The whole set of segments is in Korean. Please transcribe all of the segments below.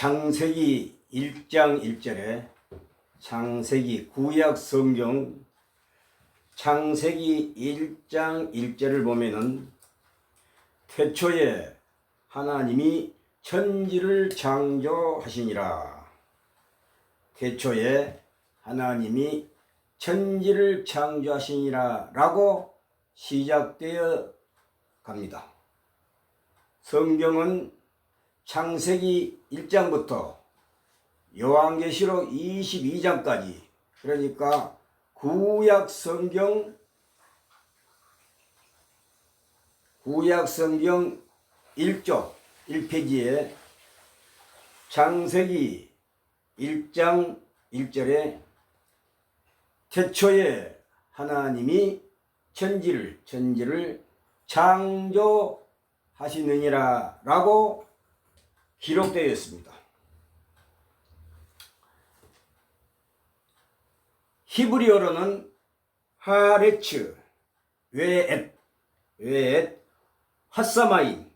창세기 1장 1절에 창세기 구약 성경 창세기 1장 1절을 보면은 태초에 하나님이 천지를 창조하시니라. 태초에 하나님이 천지를 창조하시니라 라고 시작되어 갑니다. 성경은 창세기 1장부터 요한계시록 22장까지, 그러니까 구약 성경 1쪽 1페이지에 창세기 1장 1절에 태초에 하나님이 천지를 창조하시느니라 라고 기록되어 있습니다. 히브리어로는 하레츠, 웨엣, 핫사마임,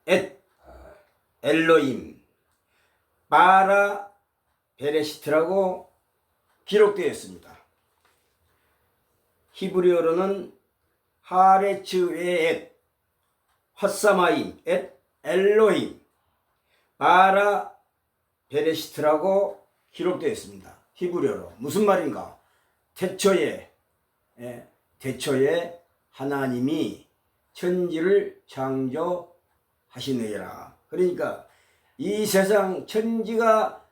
엣, 엘로임, 바라 베레시트라고 기록되어 있습니다. 히브리어로는 하레츠, 웨엣, 핫사마임, 엣, 엘로임, 바라 베레시트라고 기록되어 있습니다. 히브리어로 무슨 말인가? 태초에 하나님이 천지를 창조하시느니라. 그러니까 이 세상 천지가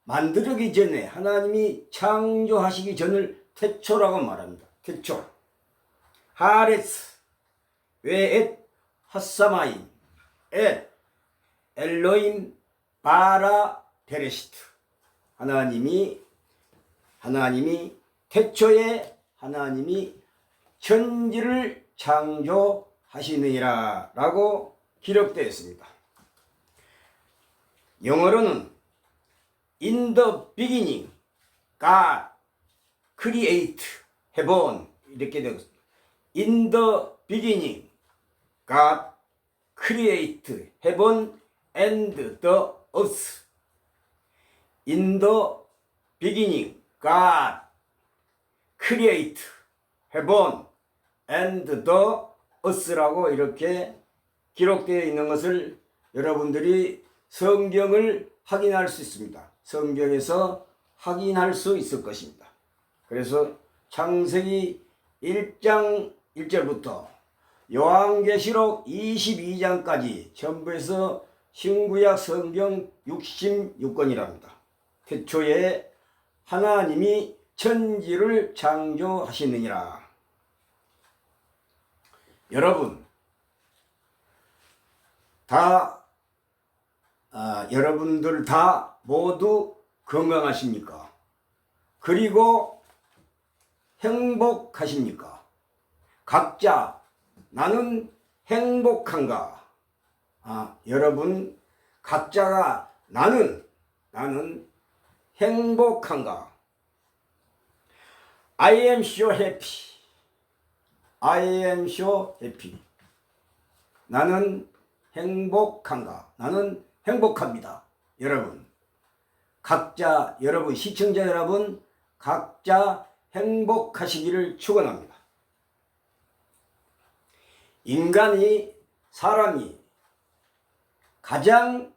만들기 전에 하나님이 창조하시기 전을 태초라고 말합니다. 태초. 하레스, 웨엣, 핫사마임, 엣, 엘로임, 바라 베레시트. 하나님이 태초에 하나님이 천지를 창조하시느니라 라고 기록되어 있습니다. 영어로는 In the beginning God created heaven 이렇게 되어 있습니다. In the beginning God created heaven and the earth. In the beginning God created heaven and the earth라고 이렇게 기록되어 있는 것을 여러분들이 성경을 확인할 수 있습니다. 성경에서 확인할 수 있을 것입니다. 그래서 창세기 1장 1절부터 요한계시록 22장까지 전부에서 신구약 성경 66권이랍니다. 태초에 하나님이 천지를 창조하시느니라. 여러분 여러분들 다 모두 건강하십니까? 그리고 행복하십니까? 각자 나는 행복한가? 여러분 각자가 나는 행복한가? I am so happy. I am so happy. 나는 행복한가? 나는 행복합니다. 여러분 각자, 여러분 시청자 여러분 각자 행복하시기를 축원합니다. 사람이 가장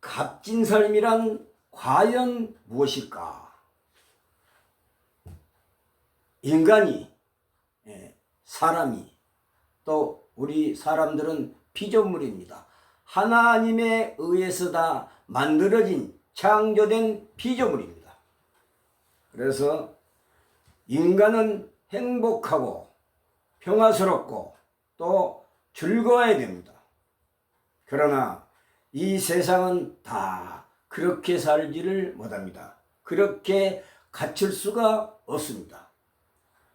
값진 삶이란 과연 무엇일까? 사람이 또 우리 사람들은 피조물입니다. 하나님에 의해서 다 만들어진 창조된 피조물입니다. 그래서 인간은 행복하고 평화스럽고 또 즐거워야 됩니다. 그러나 이 세상은 다 그렇게 살지를 못합니다. 그렇게 갖출 수가 없습니다.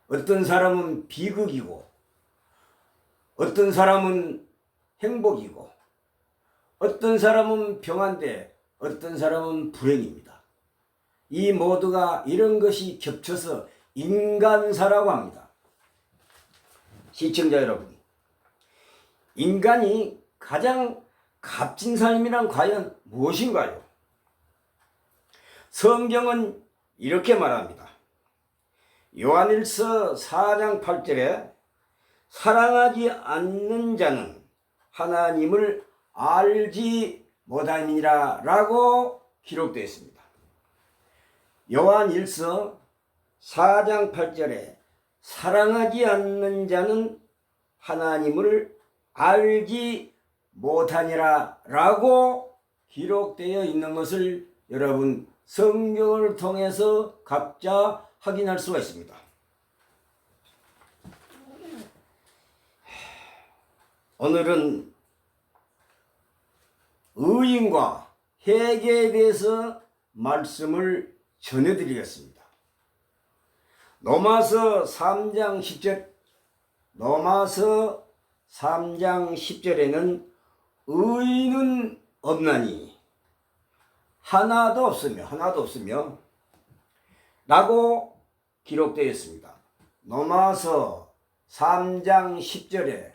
어떤 사람은 비극이고 어떤 사람은 행복이고 어떤 사람은 평안데 어떤 사람은 불행입니다. 이 모두가 이런 것이 겹쳐서 인간사라고 합니다. 시청자 여러분, 인간이 가장 값진 삶이란 과연 무엇인가요? 성경은 이렇게 말합니다. 요한일서 4장 8절에 사랑하지 않는 자는 하나님을 알지 못함이니라 라고 기록되어 있습니다. 요한일서 4장 8절에 사랑하지 않는 자는 하나님을 알지 못하니라 라고 기록되어 있는 것을 여러분 성경을 통해서 각자 확인할 수가 있습니다. 오늘은 의인과 회개에 대해서 말씀을 전해드리겠습니다. 로마서 3장 10절에는 의인은 없나니 하나도 없으며 라고 기록되어 있습니다. 로마서 3장 10절에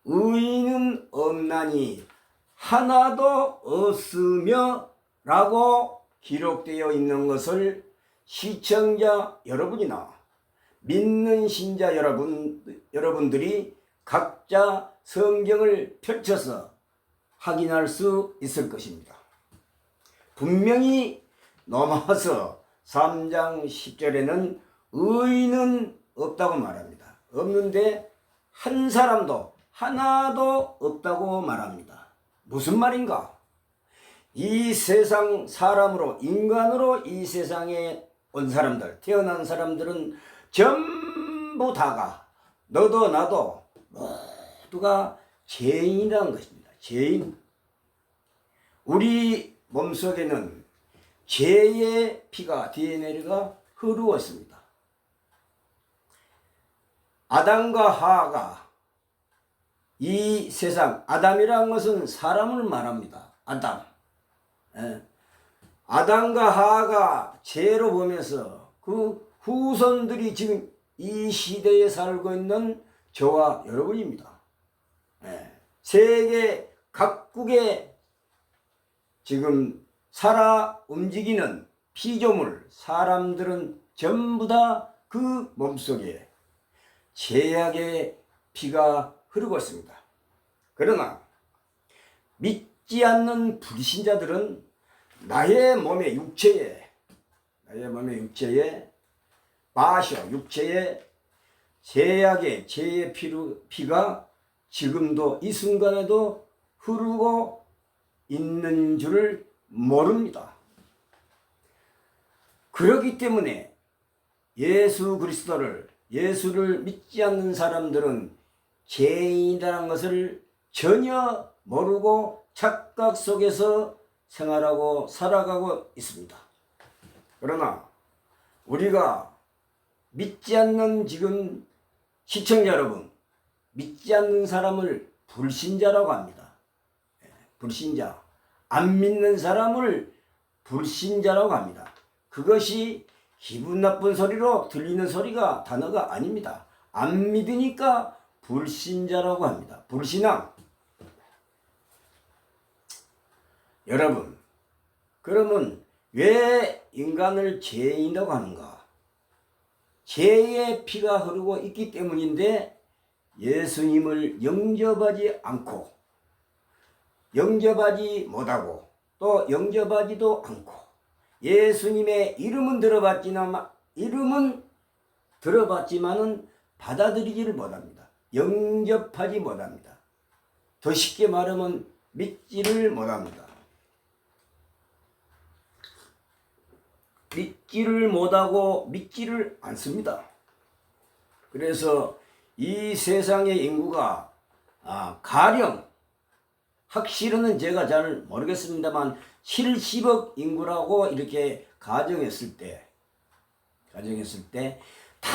의인은 없나니 하나도 없으며 라고 기록되어 있는 것을 시청자 여러분이나 믿는 신자 여러분들이 각자 성경을 펼쳐서 확인할 수 있을 것입니다. 분명히 로마서 3장 10절에는 의인은 없다고 말합니다. 없는데 한 사람도 하나도 없다고 말합니다. 무슨 말인가? 이 세상 사람으로 인간으로 이 세상에 온 사람들, 태어난 사람들은 전부 다가 너도 나도 모두가 죄인이라는 것입니다. 죄인. 우리 몸속에는 죄의 피가 DNA가 흐르었습니다. 아담과 하와가 이 세상, 아담이라는 것은 사람을 말합니다. 아담. 아담과 하와가 죄로 보면서 그 후손들이 지금 이 시대에 살고 있는 저와 여러분입니다. 세계 각국에 지금 살아 움직이는 피조물, 사람들은 전부 다 그 몸속에 죄악의 피가 흐르고 있습니다. 그러나 믿지 않는 불신자들은 나의 몸의 육체에 육체에 죄악의 죄의 피가 지금도 이 순간에도 흐르고 있는 줄을 모릅니다. 그렇기 때문에 예수를 믿지 않는 사람들은 죄인이라는 것을 전혀 모르고 착각 속에서 생활하고 살아가고 있습니다. 그러나 우리가 믿지 않는 지금 시청자 여러분, 믿지 않는 사람을 불신자라고 합니다. 불신자, 안 믿는 사람을 불신자라고 합니다. 그것이 기분 나쁜 소리로 들리는 단어가 아닙니다. 안 믿으니까 불신자라고 합니다. 불신앙. 여러분, 그러면 왜 인간을 죄인이라고 하는가? 죄의 피가 흐르고 있기 때문인데 예수님을 영접하지 않고 영접하지 못하고 또 영접하지도 않고 예수님의 이름은 들어봤지만은 받아들이지를 못합니다. 영접하지 못합니다. 더 쉽게 말하면 믿지를 못합니다. 믿지를 못하고 믿지를 않습니다. 그래서 이 세상의 인구가 가령 확실히는 제가 잘 모르겠습니다만 70억 인구라고 이렇게 가정했을 때 다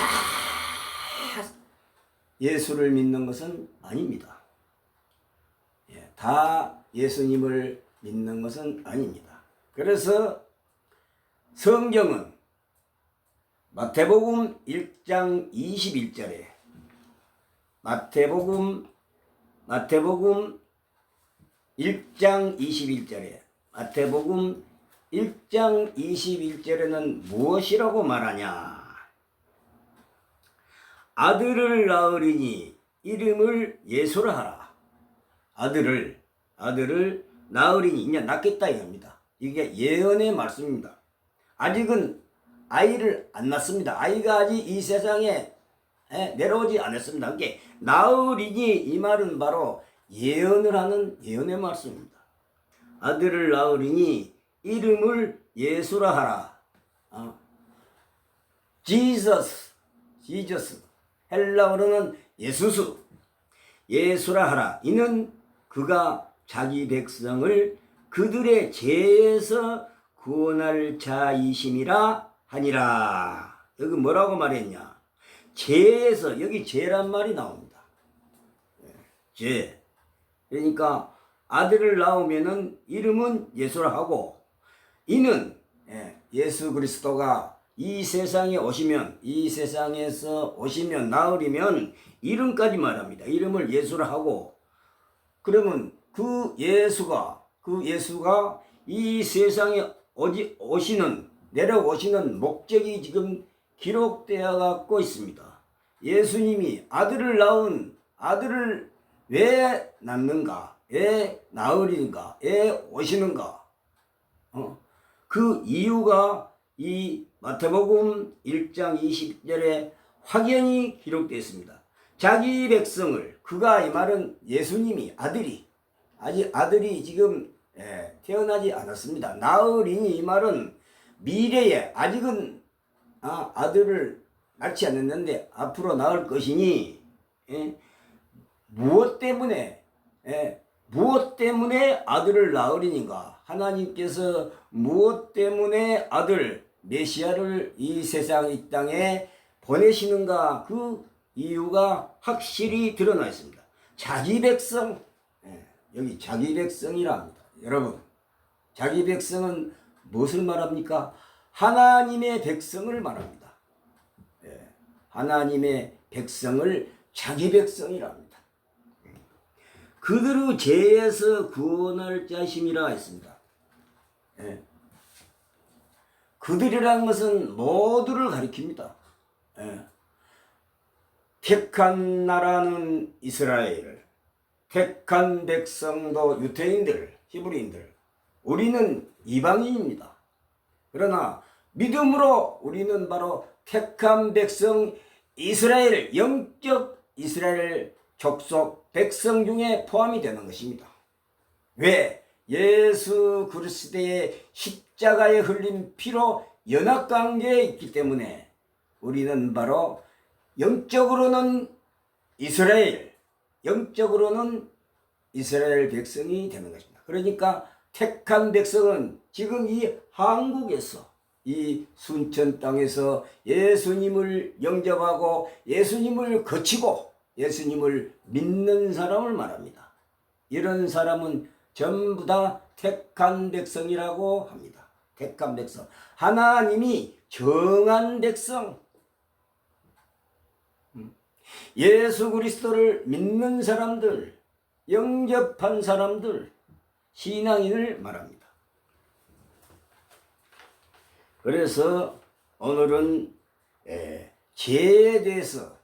예수를 믿는 것은 아닙니다. 다 예수님을 믿는 것은 아닙니다. 그래서 성경은 마태복음 1장 21절에 마태복음 1장 21절에 마태복음 1장 21절에는 무엇이라고 말하냐? 아들을 낳으리니 이름을 예수라 하라. 아들을 낳으리니 이제 낳겠다 이겁니다. 이게 예언의 말씀입니다. 아직은 아이를 안 낳습니다. 아이가 아직 이 세상에 내려오지 않았습니다. 그러니까 낳으리니 이 말은 바로 예언을 하는 예언의 말씀입니다. 아들을 낳으리니 이름을 예수라 하라. Jesus. 헬라어로는 예수라 하라. 이는 그가 자기 백성을 그들의 죄에서 구원할 자이심이라 하니라. 여기 뭐라고 말했냐? 죄에서, 여기 죄란 말이 나옵니다. 죄. 그러니까 아들을 낳으면은 이름은 예수라 하고, 이는 예수 그리스도가 이 세상에 오시면, 이 세상에서 오시면, 나으리면 이름까지 말합니다. 이름을 예수라 하고, 그러면 그 예수가 이 세상에 내려오시는 목적이 지금 기록되어 갖고 있습니다. 예수님이 아들을 왜 낳는가? 왜 낳으리는가? 왜 오시는가? 그 이유가 이 마태복음 1장 20절에 확연히 기록되어 있습니다. 자기 백성을, 그가 이 말은 예수님이 아직 아들이 지금 태어나지 않았습니다. 낳으리니 이 말은 미래에, 아직은 아들을 낳지 않았는데 앞으로 낳을 것이니, 무엇 때문에 아들을 낳으리는가? 하나님께서 무엇 때문에 아들 메시아를 이 세상 이 땅에 보내시는가? 그 이유가 확실히 드러나 있습니다. 자기 백성, 여기 자기 백성이라 합니다. 여러분, 자기 백성은 무엇을 말합니까? 하나님의 백성을 말합니다. 하나님의 백성을 자기 백성이라 합니다. 그들의 죄에서 구원할 자심이라 했습니다. 그들이라는 것은 모두를 가리킵니다. 택한 나라는 이스라엘, 택한 백성도 유태인들, 히브리인들, 우리는 이방인입니다. 그러나 믿음으로 우리는 바로 택한 백성 이스라엘, 영적 이스라엘 족속 백성 중에 포함이 되는 것입니다. 왜? 예수 그리스도의 십자가에 흘린 피로 연합관계에 있기 때문에 우리는 바로 영적으로는 이스라엘 백성이 되는 것입니다. 그러니까 택한 백성은 지금 이 한국에서, 이 순천 땅에서 예수님을 영접하고 예수님을 거치고 예수님을 믿는 사람을 말합니다. 이런 사람은 전부 다 택한 백성이라고 합니다. 택한 백성. 하나님이 정한 백성. 예수 그리스도를 믿는 사람들, 영접한 사람들, 신앙인을 말합니다. 그래서 오늘은 죄에 대해서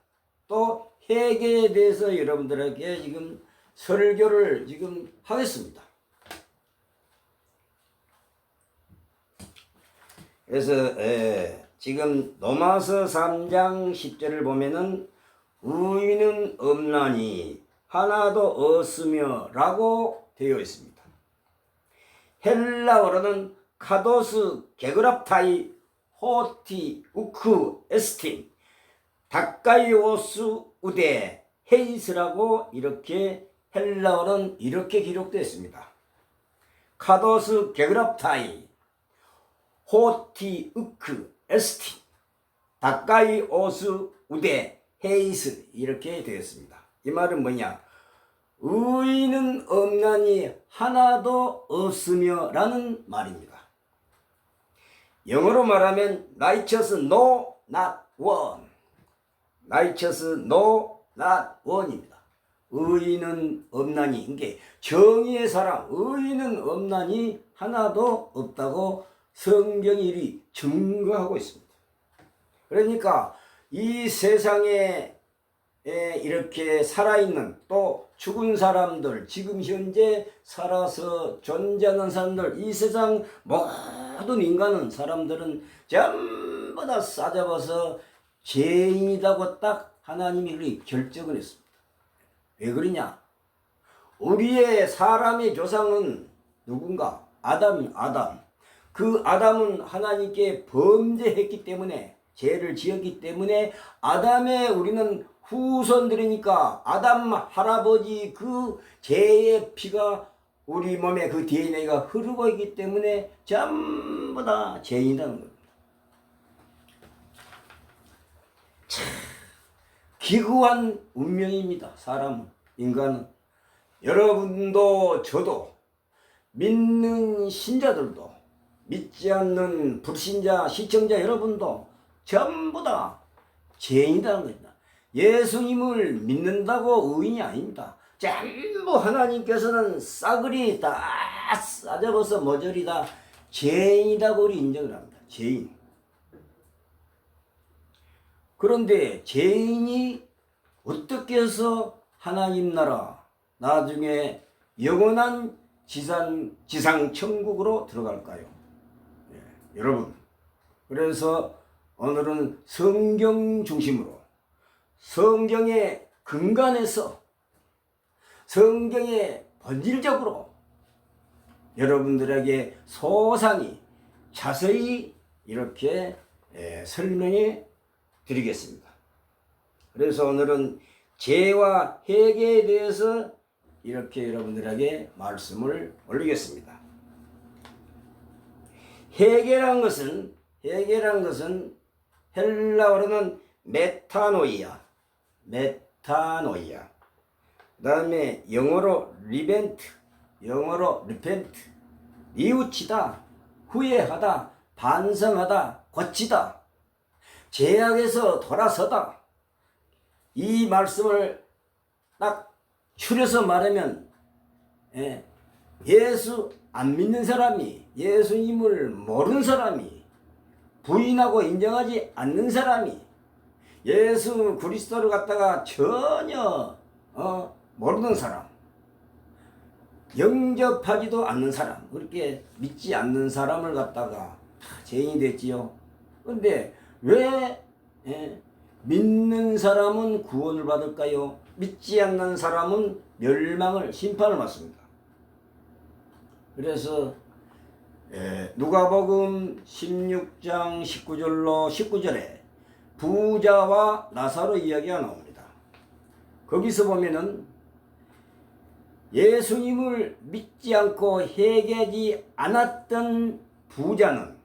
또 회개에 대해서 여러분들에게 지금 설교를 지금 하겠습니다. 그래서 지금 로마서 3장 10절을 보면은 의인은 없나니 하나도 없으며 라고 되어 있습니다. 헬라어로는 카도스 게그랍타이 호티 우크 에스틴 다카이오스 우데 헤이스라고 이렇게 헬라어는 이렇게 기록되어 있습니다. 카도스 게그랍타이 호티 우크 에스틴 다카이오스 우데 헤이스 이렇게 되었습니다. 이 말은 뭐냐? 의인은 없나니 하나도 없으며 라는 말입니다. 영어로 말하면 righteous no not one, righteous no not one입니다. 의인은 없나니, 이게 정의의 사람, 의인은 없나니 하나도 없다고 성경이 이리 증거하고 있습니다. 그러니까 이 세상에 이렇게 살아있는 또 죽은 사람들, 지금 현재 살아서 존재하는 사람들, 이 세상 모든 인간은 사람들은 전부 다 싸잡아서 죄인이라고 딱 하나님이 결정을 했습니다. 왜 그러냐? 우리의 사람의 조상은 누군가? 아담. 그 아담은 하나님께 범죄했기 때문에, 죄를 지었기 때문에 아담의 우리는 후손들이니까 아담 할아버지 그 죄의 피가 우리 몸에 그 DNA가 흐르고 있기 때문에 전부 다 죄인이라는 겁니다. 참 기구한 운명입니다. 사람은, 인간은. 여러분도 저도 믿는 신자들도 믿지 않는 불신자 시청자 여러분도 전부 다 죄인이라는 겁니다. 예수님을 믿는다고 의인이 아닙니다. 전부 하나님께서는 싸그리 다 싸잡아서 모조리 다 죄인이라고 우리 인정을 합니다. 죄인. 그런데 죄인이 어떻게 해서 하나님 나라, 나중에 영원한 지상 천국으로 들어갈까요? 여러분, 그래서 오늘은 성경 중심으로, 성경의 근간에서, 성경의 본질적으로 여러분들에게 소상히 자세히 이렇게 설명해 드리겠습니다. 그래서 오늘은 죄와 회개에 대해서 이렇게 여러분들에게 말씀을 올리겠습니다. 회개란 것은 헬라어로는 메타노이아. 그 다음에 영어로 리펜트, 뉘우치다, 후회하다, 반성하다, 고치다, 죄악에서 돌아서다. 이 말씀을 딱 추려서 말하면, 예수 안 믿는 사람이, 예수님을 모르는 사람이, 부인하고 인정하지 않는 사람이, 예수 그리스도를 갖다가 전혀 모르는 사람, 영접하지도 않는 사람, 그렇게 믿지 않는 사람을 갖다가 죄인이 됐지요. 그런데 왜 믿는 사람은 구원을 받을까요? 믿지 않는 사람은 멸망을, 심판을 받습니다. 그래서 누가복음 16장 19절에 부자와 나사로 이야기가 나옵니다. 거기서 보면은 예수님을 믿지 않고 회개하지 않았던 부자는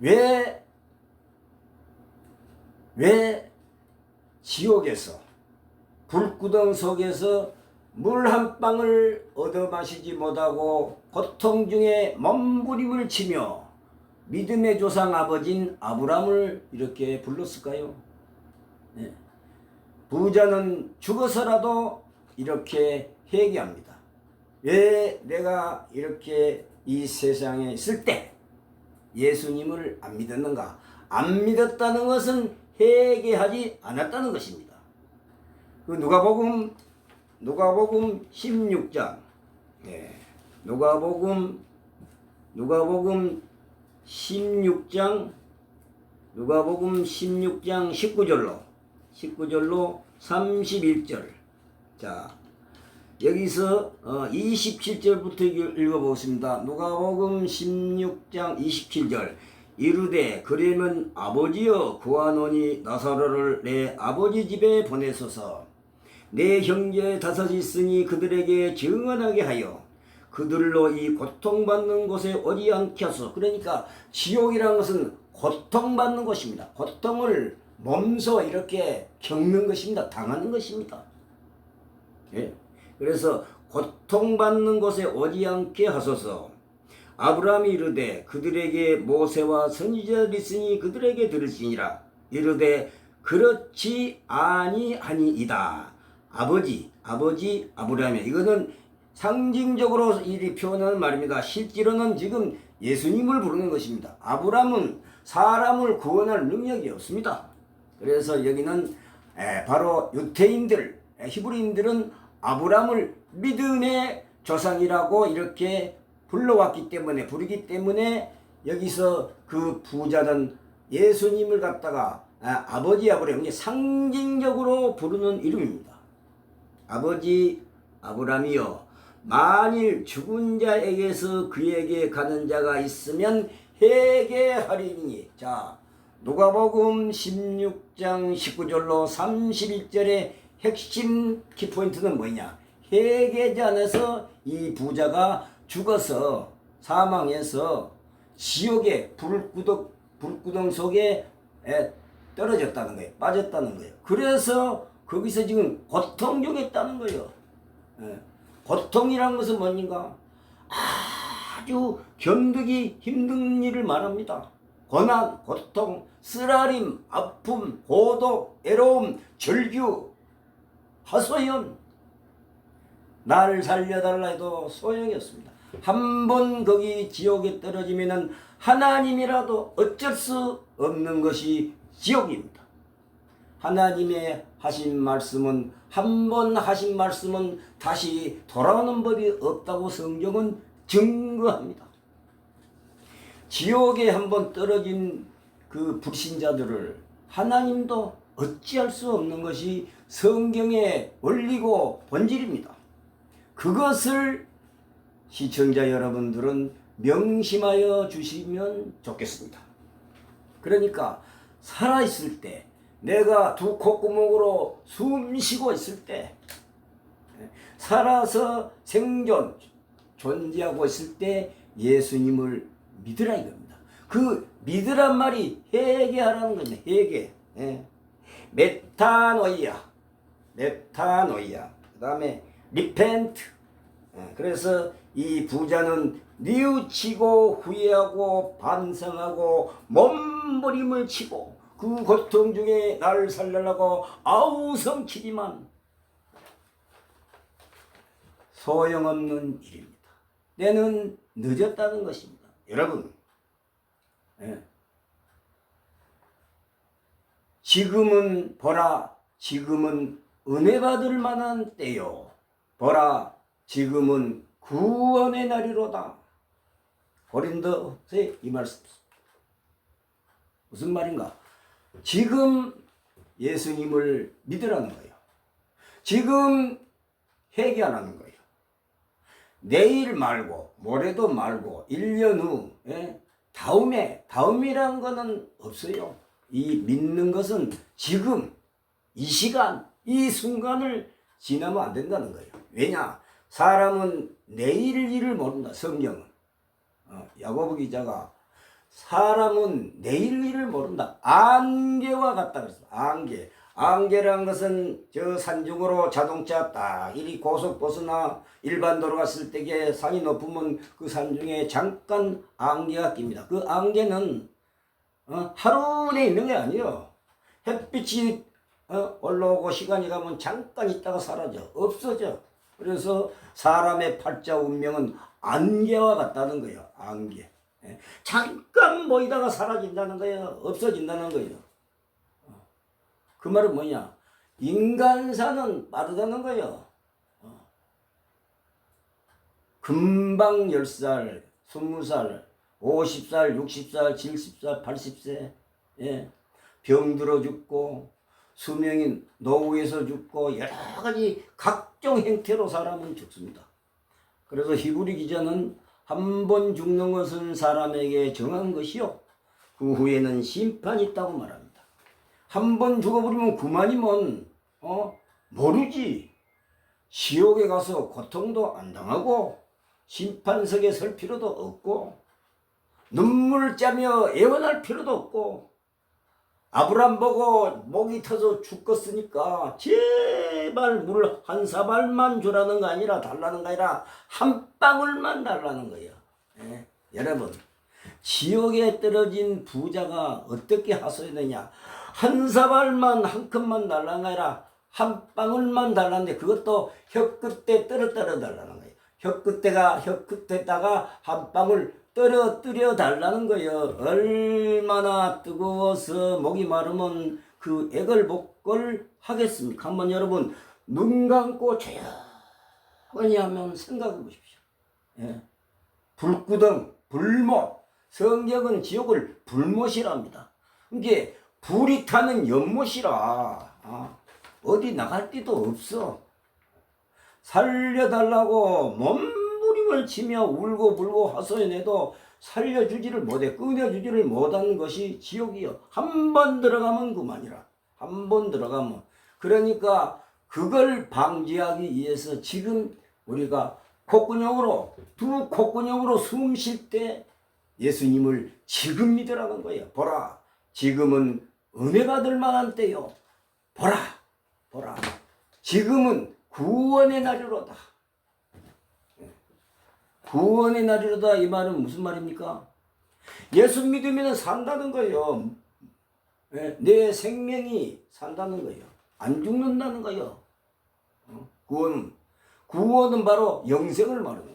왜 지옥에서, 불구덩 속에서 물 한 방울 얻어 마시지 못하고 고통 중에 몸부림을 치며 믿음의 조상 아버지인 아브라함을 이렇게 불렀을까요? 부자는 죽어서라도 이렇게 회개합니다. 왜 내가 이렇게 이 세상에 있을 때 예수님을 안 믿었는가? 안 믿었다는 것은 회개하지 않았다는 것입니다. 그 누가복음 16장, 누가복음 16장 19절로 31절. 자, 여기서 27절부터 읽어보겠습니다. 누가복음 16장 27절. 이르되 그러면 아버지여 구하노니 나사로를 내 아버지 집에 보내소서. 내 형제 다섯이 있으니 그들에게 증언하게 하여 그들로 이 고통받는 곳에 오지 않게 하소서. 그러니까 지옥이라는 것은 고통받는 것입니다. 고통을 몸소 이렇게 겪는 것입니다. 당하는 것입니다. 그래서 고통받는 곳에 오지 않게 하소서. 아브라함이 이르되 그들에게 모세와 선지자들이 있으니 그들에게 들으시니라. 이르되 그렇지 아니하니이다. 아버지 아브라함이 이거는 상징적으로 이리 표현하는 말입니다. 실제로는 지금 예수님을 부르는 것입니다. 아브라함은 사람을 구원할 능력이 없습니다. 그래서 여기는 바로 유태인들, 히브리인들은 아브라함을 믿음의 조상이라고 이렇게 부르기 때문에 여기서 그 부자는 예수님을 갖다가 아버지 아브라함, 상징적으로 부르는 이름입니다. 아버지 아브라함이여, 만일 죽은 자에게서 그에게 가는 자가 있으면 회개하리니. 자, 누가복음 16장 19절로 31절의 핵심 키포인트는 뭐냐? 회개자 안에서 이 부자가 죽어서 사망해서 지옥의 불구덩 속에 떨어졌다는 거예요. 빠졌다는 거예요. 그래서 거기서 지금 고통 중에 있다는 거예요. 고통이란 것은 뭔가 아주 견디기 힘든 일을 말합니다. 고난, 고통, 쓰라림, 아픔, 고독, 애로움, 절규, 하소연. 나를 살려달라 해도 소용이 없습니다. 한번 거기 지옥에 떨어지면은 하나님이라도 어쩔 수 없는 것이 지옥입니다. 하나님의 하신 말씀은, 한 번 하신 말씀은 다시 돌아오는 법이 없다고 성경은 증거합니다. 지옥에 한번 떨어진 그 불신자들을 하나님도 어찌할 수 없는 것이 성경의 원리고 본질입니다. 그것을 시청자 여러분들은 명심하여 주시면 좋겠습니다. 그러니까 살아있을 때, 내가 두 콧구멍으로 숨 쉬고 있을 때, 살아서 존재하고 있을 때 예수님을 믿으라 이겁니다. 그 믿으란 말이 회개하라는 겁니다. 회개. 메타노이아. 그 다음에 리펜트. 그래서 이 부자는 뉘우치고 후회하고 반성하고 몸부림을 치고 그 고통 중에 나를 살려고 아우성치지만 소용없는 일입니다. 때는 늦었다는 것입니다. 여러분, 지금은 보라, 지금은 은혜 받을 만한 때요. 보라, 지금은 구원의 날이로다. 고린도서의 이 말씀. 무슨 말인가? 지금 예수님을 믿으라는 거예요. 지금 회개하라는 거예요. 내일 말고 모레도 말고 1년 후 다음이라는 거는 없어요. 이 믿는 것은 지금 이 시간 이 순간을 지나면 안 된다는 거예요. 왜냐? 사람은 내일 일을 모른다. 성경은 야고보 기자가 사람은 내일 일을 모른다. 안개와 같다 그랬어. 안개란 것은 저 산중으로 자동차 딱 이리 고속 버스나 일반 도로 갔을 때에 산이 높으면 그 산중에 잠깐 안개가 낍니다. 그 안개는 하루 내에 있는 게 아니에요. 햇빛이 올라오고 시간이 가면 잠깐 있다가 사라져. 없어져. 그래서 사람의 팔자 운명은 안개와 같다는 거예요. 안개. 잠깐 보이다가 사라진다는 거예요. 없어진다는 거예요. 그 말은 뭐냐? 인간사는 빠르다는 거예요. 금방 10살, 20살, 50살, 60살, 70살, 80세 병들어 죽고 수명이 노후에서 죽고 여러 가지 각종 형태로 사람은 죽습니다. 그래서 히브리 기자는 한 번 죽는 것은 사람에게 정한 것이요 그 후에는 심판이 있다고 말합니다. 한 번 죽어버리면 그만이면 모르지. 지옥에 가서 고통도 안 당하고 심판석에 설 필요도 없고 눈물 짜며 애원할 필요도 없고 아브람 보고 목이 터져 죽겠으니까 제발 물 한 사발만 주라는 거 아니라 달라는 거 아니라 한 방울만 달라는 거예요. 여러분, 지옥에 떨어진 부자가 어떻게 하소연하냐. 한 사발만 한 컵만 달라는 게 아니라 한 방울만 달라는데 그것도 혀 끝에 떨어뜨려 달라는 거예요. 혀 끝에다가 한 방울 떨어뜨려 달라는 거예요. 얼마나 뜨거워서 목이 마르면 그 애걸복걸 하겠습니까? 한번 여러분 눈 감고 조용히 한번 생각해 보십시오. 예. 불구덩, 불못. 성경은 지옥을 불못이랍니다. 이게 불이 타는 연못이라 어디 나갈 데도 없어. 살려달라고 몸부림을 치며 울고 불고 하소연해도 살려주지를 못해. 끊어주지를 못하는 것이 지옥이요. 한 번 들어가면 그만이라. 한 번 들어가면. 그러니까 그걸 방지하기 위해서 지금 우리가 콧구녕으로, 두 콧구녕으로 숨 쉴 때 예수님을 지금 믿으라는 거예요. 보라, 지금은 은혜 받을 만한 때요. 보라, 보라. 지금은 구원의 날이로다. 구원의 날이로다. 이 말은 무슨 말입니까? 예수 믿으면 산다는 거예요. 내 생명이 산다는 거예요. 안 죽는다는 거예요. 구원은 바로 영생을 말하는 거예요.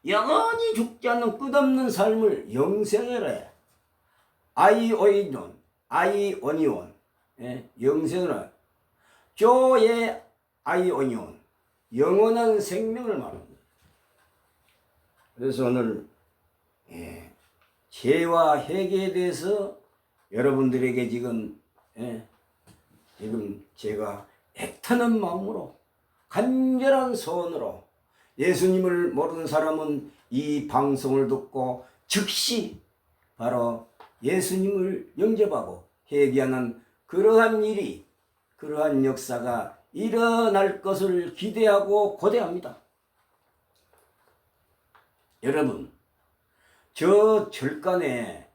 영원히 죽지 않는 끝없는 삶을 영생을 해. 아이오니온, 영생을 해. 조의 아이오니온, 영원한 생명을 말하는 거예요. 그래서 오늘 죄와 회개에 대해서 여러분들에게 지금 제가 애타는 마음으로 간절한 소원으로 예수님을 모르는 사람은 이 방송을 듣고 즉시 바로 예수님을 영접하고 회개하는 그러한 일이, 그러한 역사가 일어날 것을 기대하고 고대합니다. 여러분, 저 절간에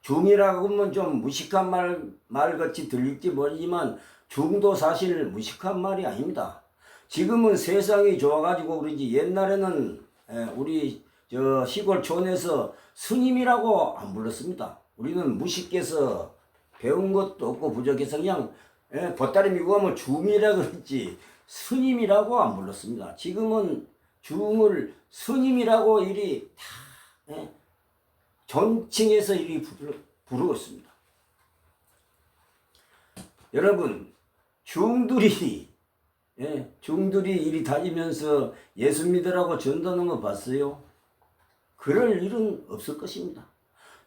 중이라고 하면 좀 무식한 말같이 들릴지 모르지만 중도 사실 무식한 말이 아닙니다. 지금은 세상이 좋아가지고 그러지 옛날에는 우리 저 시골촌에서 스님이라고 안 불렀습니다. 우리는 무식해서 배운 것도 없고 부족해서 그냥 보따리 미고 하면 중이라고 그랬지 스님이라고 안 불렀습니다. 지금은 중을 스님이라고 이리 다 존칭해서 이리 부르고 있습니다. 여러분, 중들이 이리 다니면서 예수 믿으라고 전도하는 거 봤어요? 그럴 일은 없을 것입니다.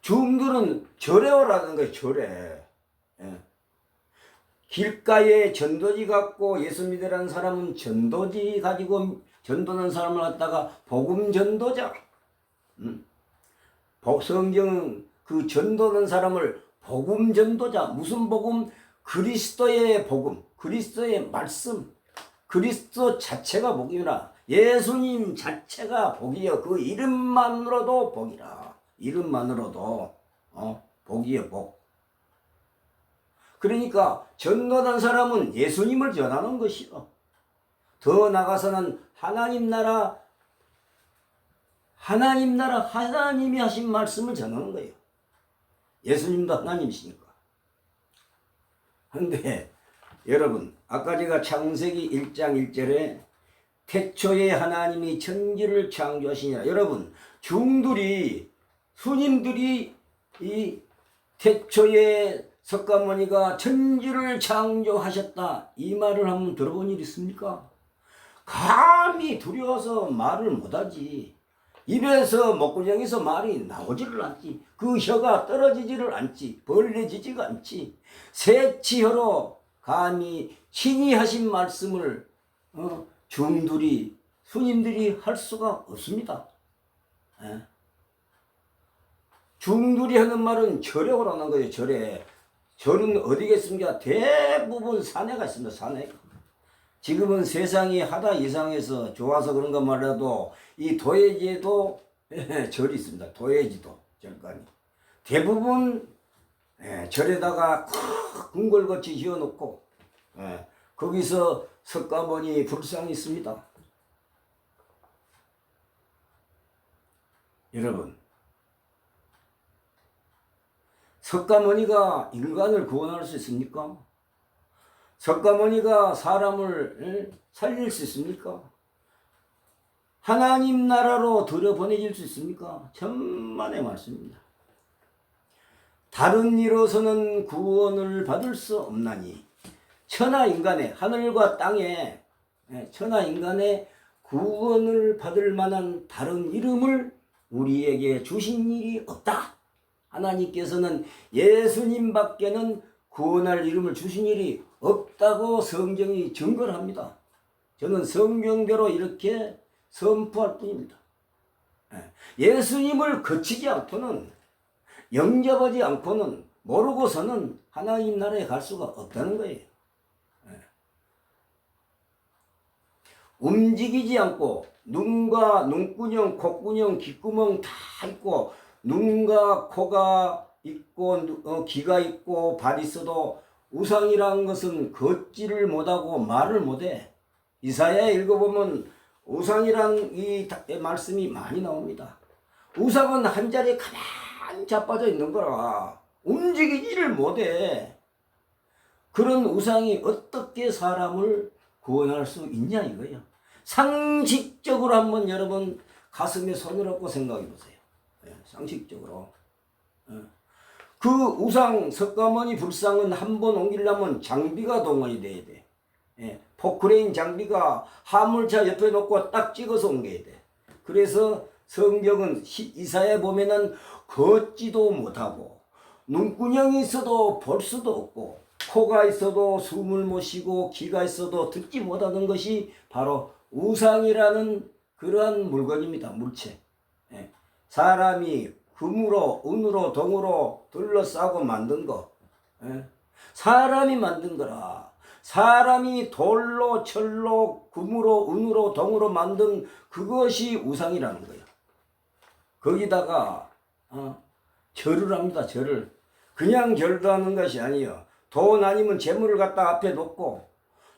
중들은 절에 오라는 거예요. 절에. 길가에 전도지 갖고 예수 믿으라는 사람은 전도지 가지고 전도하는 사람을 갖다가 복음 전도자. 성경은 그 전도하는 사람을 복음 전도자. 무슨 복음? 그리스도의 복음, 그리스도의 말씀, 그리스도 자체가 복이라. 예수님 자체가 복이요. 그 이름만으로도 복이라. 이름만으로도 복이요, 복. 그러니까 전도한 사람은 예수님을 전하는 것이요. 더 나가서는 하나님 나라, 하나님이 하신 말씀을 전하는 거예요. 예수님도 하나님이시니까. 그런데 여러분, 아까 제가 창세기 1장 1절에 태초에 하나님이 천지를 창조하시니라. 여러분, 중들이, 스님들이 이 태초에 석가모니가 천지를 창조하셨다, 이 말을 한번 들어본 일 있습니까? 감히 두려워서 말을 못하지. 입에서 목구멍에서 말이 나오지를 않지. 그 혀가 떨어지지를 않지. 벌려지지가 않지. 새치혀로 감히 친히 하신 말씀을 중들이, 스님들이 할 수가 없습니다. 중들이 하는 말은 절에 오라는 거예요. 절에. 절은 어디겠습니까? 대부분 산에가 있습니다. 산에. 지금은 세상이 하다 이상해서 좋아서 그런가 말라도 이 도예지에도 절이 있습니다. 도예지도 절간이. 대부분 절에다가 궁궐같이 지어놓고 거기서 석가모니 불상이 있습니다. 여러분, 석가모니가 인간을 구원할 수 있습니까? 석가모니가 사람을 살릴 수 있습니까? 하나님 나라로 들여보내질 수 있습니까? 천만의 말씀입니다. 다른 이로서는 구원을 받을 수 없나니 천하인간의 하늘과 땅에 천하인간의 구원을 받을 만한 다른 이름을 우리에게 주신 일이 없다. 하나님께서는 예수님밖에는 구원할 이름을 주신 일이 없다고 성경이 증거를 합니다. 저는 성경대로 이렇게 선포할 뿐입니다. 예수님을 거치지 않고는, 영접하지 않고는, 모르고서는 하나님 나라에 갈 수가 없다는 거예요. 움직이지 않고 눈과 눈구녕, 콧구녕, 귓구멍 다 있고 눈과 코가 있고 귀가 있고 발이 있어도 우상이라는 것은 걷지를 못하고 말을 못해. 이사야에 읽어보면 우상이란 이 말씀이 많이 나옵니다. 우상은 한 자리에 가만히 자빠져 있는 거라 움직이지를 못해. 그런 우상이 어떻게 사람을 구원할 수 있냐 이거예요. 상식적으로 한번 여러분 가슴에 손을 얹고 생각해 보세요. 상식적으로. 그 우상 석가모니 불상은 한 번 옮기려면 장비가 동원이 돼야 돼. 포크레인 장비가 화물차 옆에 놓고 딱 찍어서 옮겨야 돼. 그래서 성경은 이사야에 보면은 걷지도 못하고 눈구녕이 있어도 볼 수도 없고 코가 있어도 숨을 못 쉬고 귀가 있어도 듣지 못하는 것이 바로 우상이라는 그러한 물건입니다. 물체. 사람이 금으로 은으로 동으로 둘러싸고 만든 거. 사람이 만든 거라. 사람이 돌로 철로 금으로 은으로 동으로 만든 그것이 우상이라는 거예요. 거기다가 절을 합니다. 절을. 그냥 절도 하는 것이 아니에요. 돈 아니면 재물을 갖다 앞에 놓고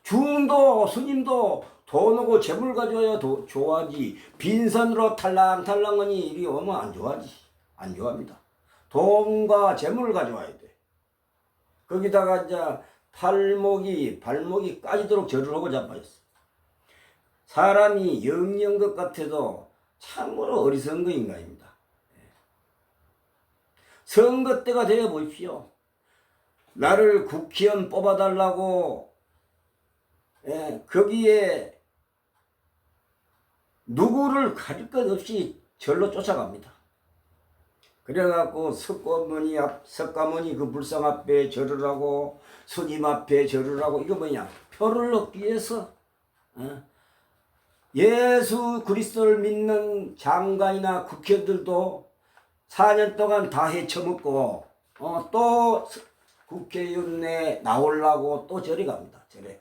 중도 스님도 돈 오고 재물 가져와야 좋아하지. 빈손으로 탈랑탈랑하니 이리 오면 안 좋아하지. 안 좋아합니다. 돈과 재물을 가져와야 돼. 거기다가 이제 발목이 까지도록 절을 하고 자빠졌어. 사람이 영영 것 같아도 참으로 어리석은 거 인간입니다. 선거 때가 되어 보십시오. 나를 국회의원 뽑아달라고 거기에 누구를 가릴 것 없이 절로 쫓아갑니다. 그래갖고 석가모니 그 불상 앞에 절을 하고 스님 앞에 절을 하고 이거 뭐냐? 표를 얻기 위해서 예수 그리스도를 믿는 장관이나 국회의원들도 4년 동안 다 헤쳐먹고 또 국회의원에 나오려고 또 절에 갑니다. 절에.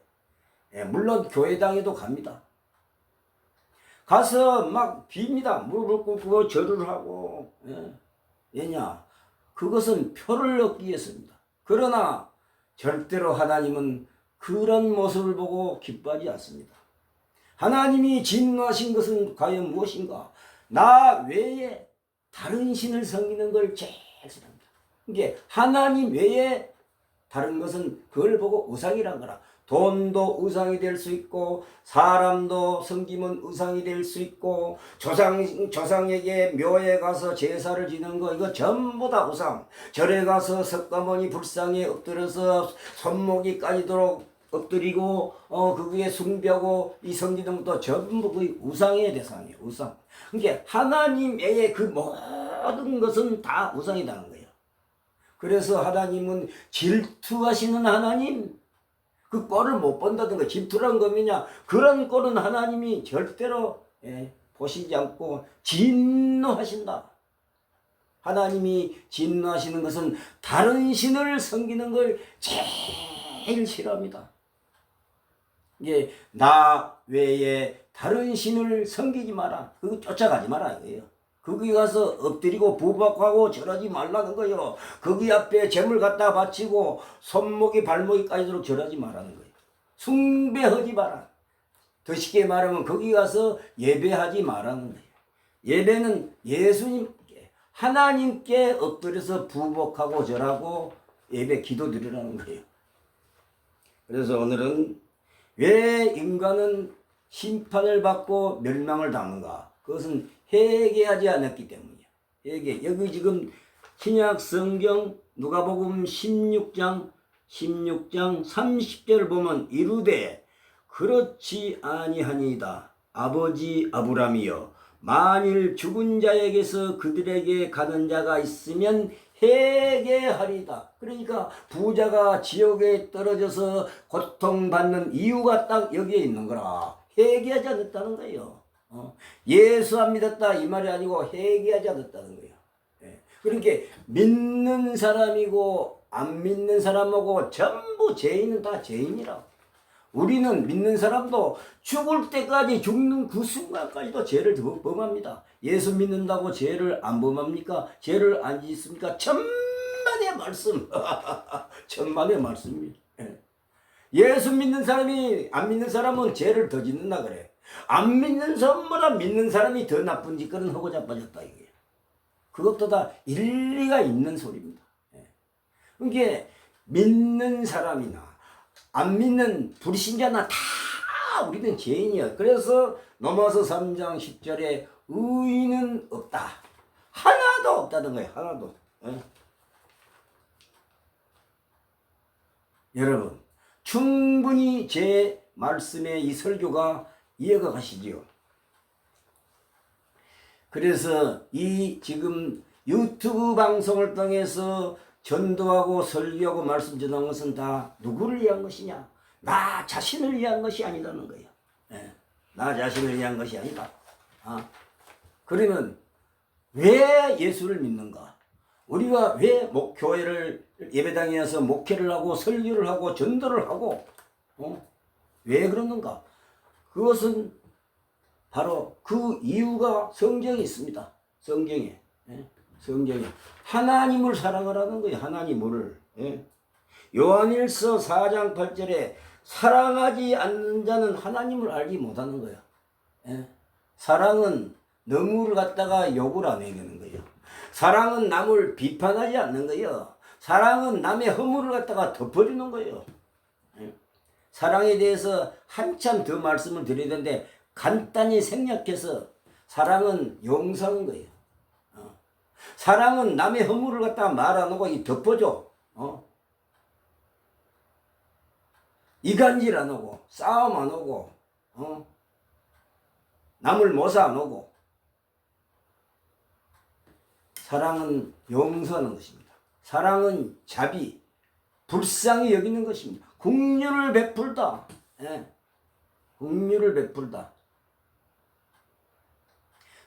물론 교회당에도 갑니다. 가서 막 빕니다. 무릎을 꿇고 절을 하고. 왜냐? 그것은 표를 얻기 위해서입니다. 그러나 절대로 하나님은 그런 모습을 보고 기뻐하지 않습니다. 하나님이 진노하신 것은 과연 무엇인가? 나 외에 다른 신을 섬기는 걸 제일 싫어합니다. 이게 하나님 외에 다른 것은 그걸 보고 우상이란 거라. 돈도 우상이 될 수 있고 사람도 섬기면 우상이 될 수 있고 조상에게 묘에 가서 제사를 지는 거 이거 전부 다 우상. 절에 가서 석가모니 불상에 엎드려서 손목이 까지도록 엎드리고 그 위에 숭배하고 이 섬기는 것도 전부 거의 우상의 대상이에요. 우상. 그러니까 하나님 외에 그 모든 것은 다 우상이라는 거예요. 그래서 하나님은 질투하시는 하나님, 그 꼴을 못 본다든가 질투란 거 뭐냐? 그런 꼴은 하나님이 절대로 보시지 않고 진노하신다. 하나님이 진노하시는 것은 다른 신을 섬기는 걸 제일 싫어합니다. 이게 나 외에 다른 신을 섬기지 마라. 그거 쫓아가지 마라 이거예요. 거기 가서 엎드리고 부박하고 절하지 말라는 거예요. 거기 앞에 재물 갖다 바치고 손목이 발목이 까지도록 절하지 말라는 거예요. 숭배하지 마라. 더 쉽게 말하면 거기 가서 예배하지 말라는 거예요. 예배는 예수님께 하나님께 엎드려서 부복하고 절하고 예배 기도 드리라는 거예요. 그래서 오늘은 왜 인간은 심판을 받고 멸망을 당하는가? 그것은 회개하지 않았기 때문이야. 회개. 여기 지금 신약 성경 누가복음 16장 30절을 보면 이르되 그렇지 아니하니이다. 아버지 아브라함이여 만일 죽은 자에게서 그들에게 가는 자가 있으면 회개하리다. 그러니까 부자가 지옥에 떨어져서 고통받는 이유가 딱 여기에 있는 거라. 회개하지 않았다는 거예요. 예수 안 믿었다 이 말이 아니고 회개하지 않았다는 거예요. 그러니까 믿는 사람이고 안 믿는 사람하고 전부 죄인은 다 죄인이라고. 우리는 믿는 사람도 죽을 때까지 죽는 그 순간까지도 죄를 범합니다. 예수 믿는다고 죄를 안 범합니까? 죄를 안 짓습니까? 천만의 말씀. 천만의 말씀입니다. 예수 믿는 사람이 안 믿는 사람은 죄를 더 짓는다 그래. 안 믿는 사람보다 믿는 사람이 더 나쁜 짓거리는 하고 자빠졌다 이게. 그것도 다 일리가 있는 소리입니다. 그러니까 믿는 사람이나 안 믿는 불신자나 다 우리는 죄인이야. 그래서 넘어서 3장 10절에 의인은 없다. 하나도 없다는 거예요. 하나도. 여러분 충분히 제 말씀의 이 설교가 이해가 가시지요. 그래서 이 지금 유튜브 방송을 통해서 전도하고 설교하고 말씀 전하는 것은 다 누구를 위한 것이냐? 나 자신을 위한 것이 아니라는 거예요. 나 자신을 위한 것이 아니다. 그러면 왜 예수를 믿는가? 우리가 왜 교회를 예배당에 와서 목회를 하고 설교를 하고 전도를 하고 왜 그러는가? 그것은 바로 그 이유가 성경에 있습니다. 성경에. 성경에 하나님을 사랑하라는 거예요. 하나님을. 요한일서 4장 8절에 사랑하지 않는 자는 하나님을 알지 못하는 거야. 사랑은 너무를 갖다가 욕을 안 해주는 거예요. 사랑은 남을 비판하지 않는 거예요. 사랑은 남의 허물을 갖다가 덮어주는 거예요. 사랑에 대해서 한참 더 말씀을 드려야 되는데 간단히 생략해서 사랑은 용서하는 거예요. 사랑은 남의 허물을 갖다가 말 안 하고 덮어줘. 이간질 안 하고 싸움 안 하고 남을 모사 안 하고 사랑은 용서하는 것입니다. 사랑은 자비, 불쌍히 여기는 것입니다. 긍휼을 베풀다. 긍휼을 베풀다.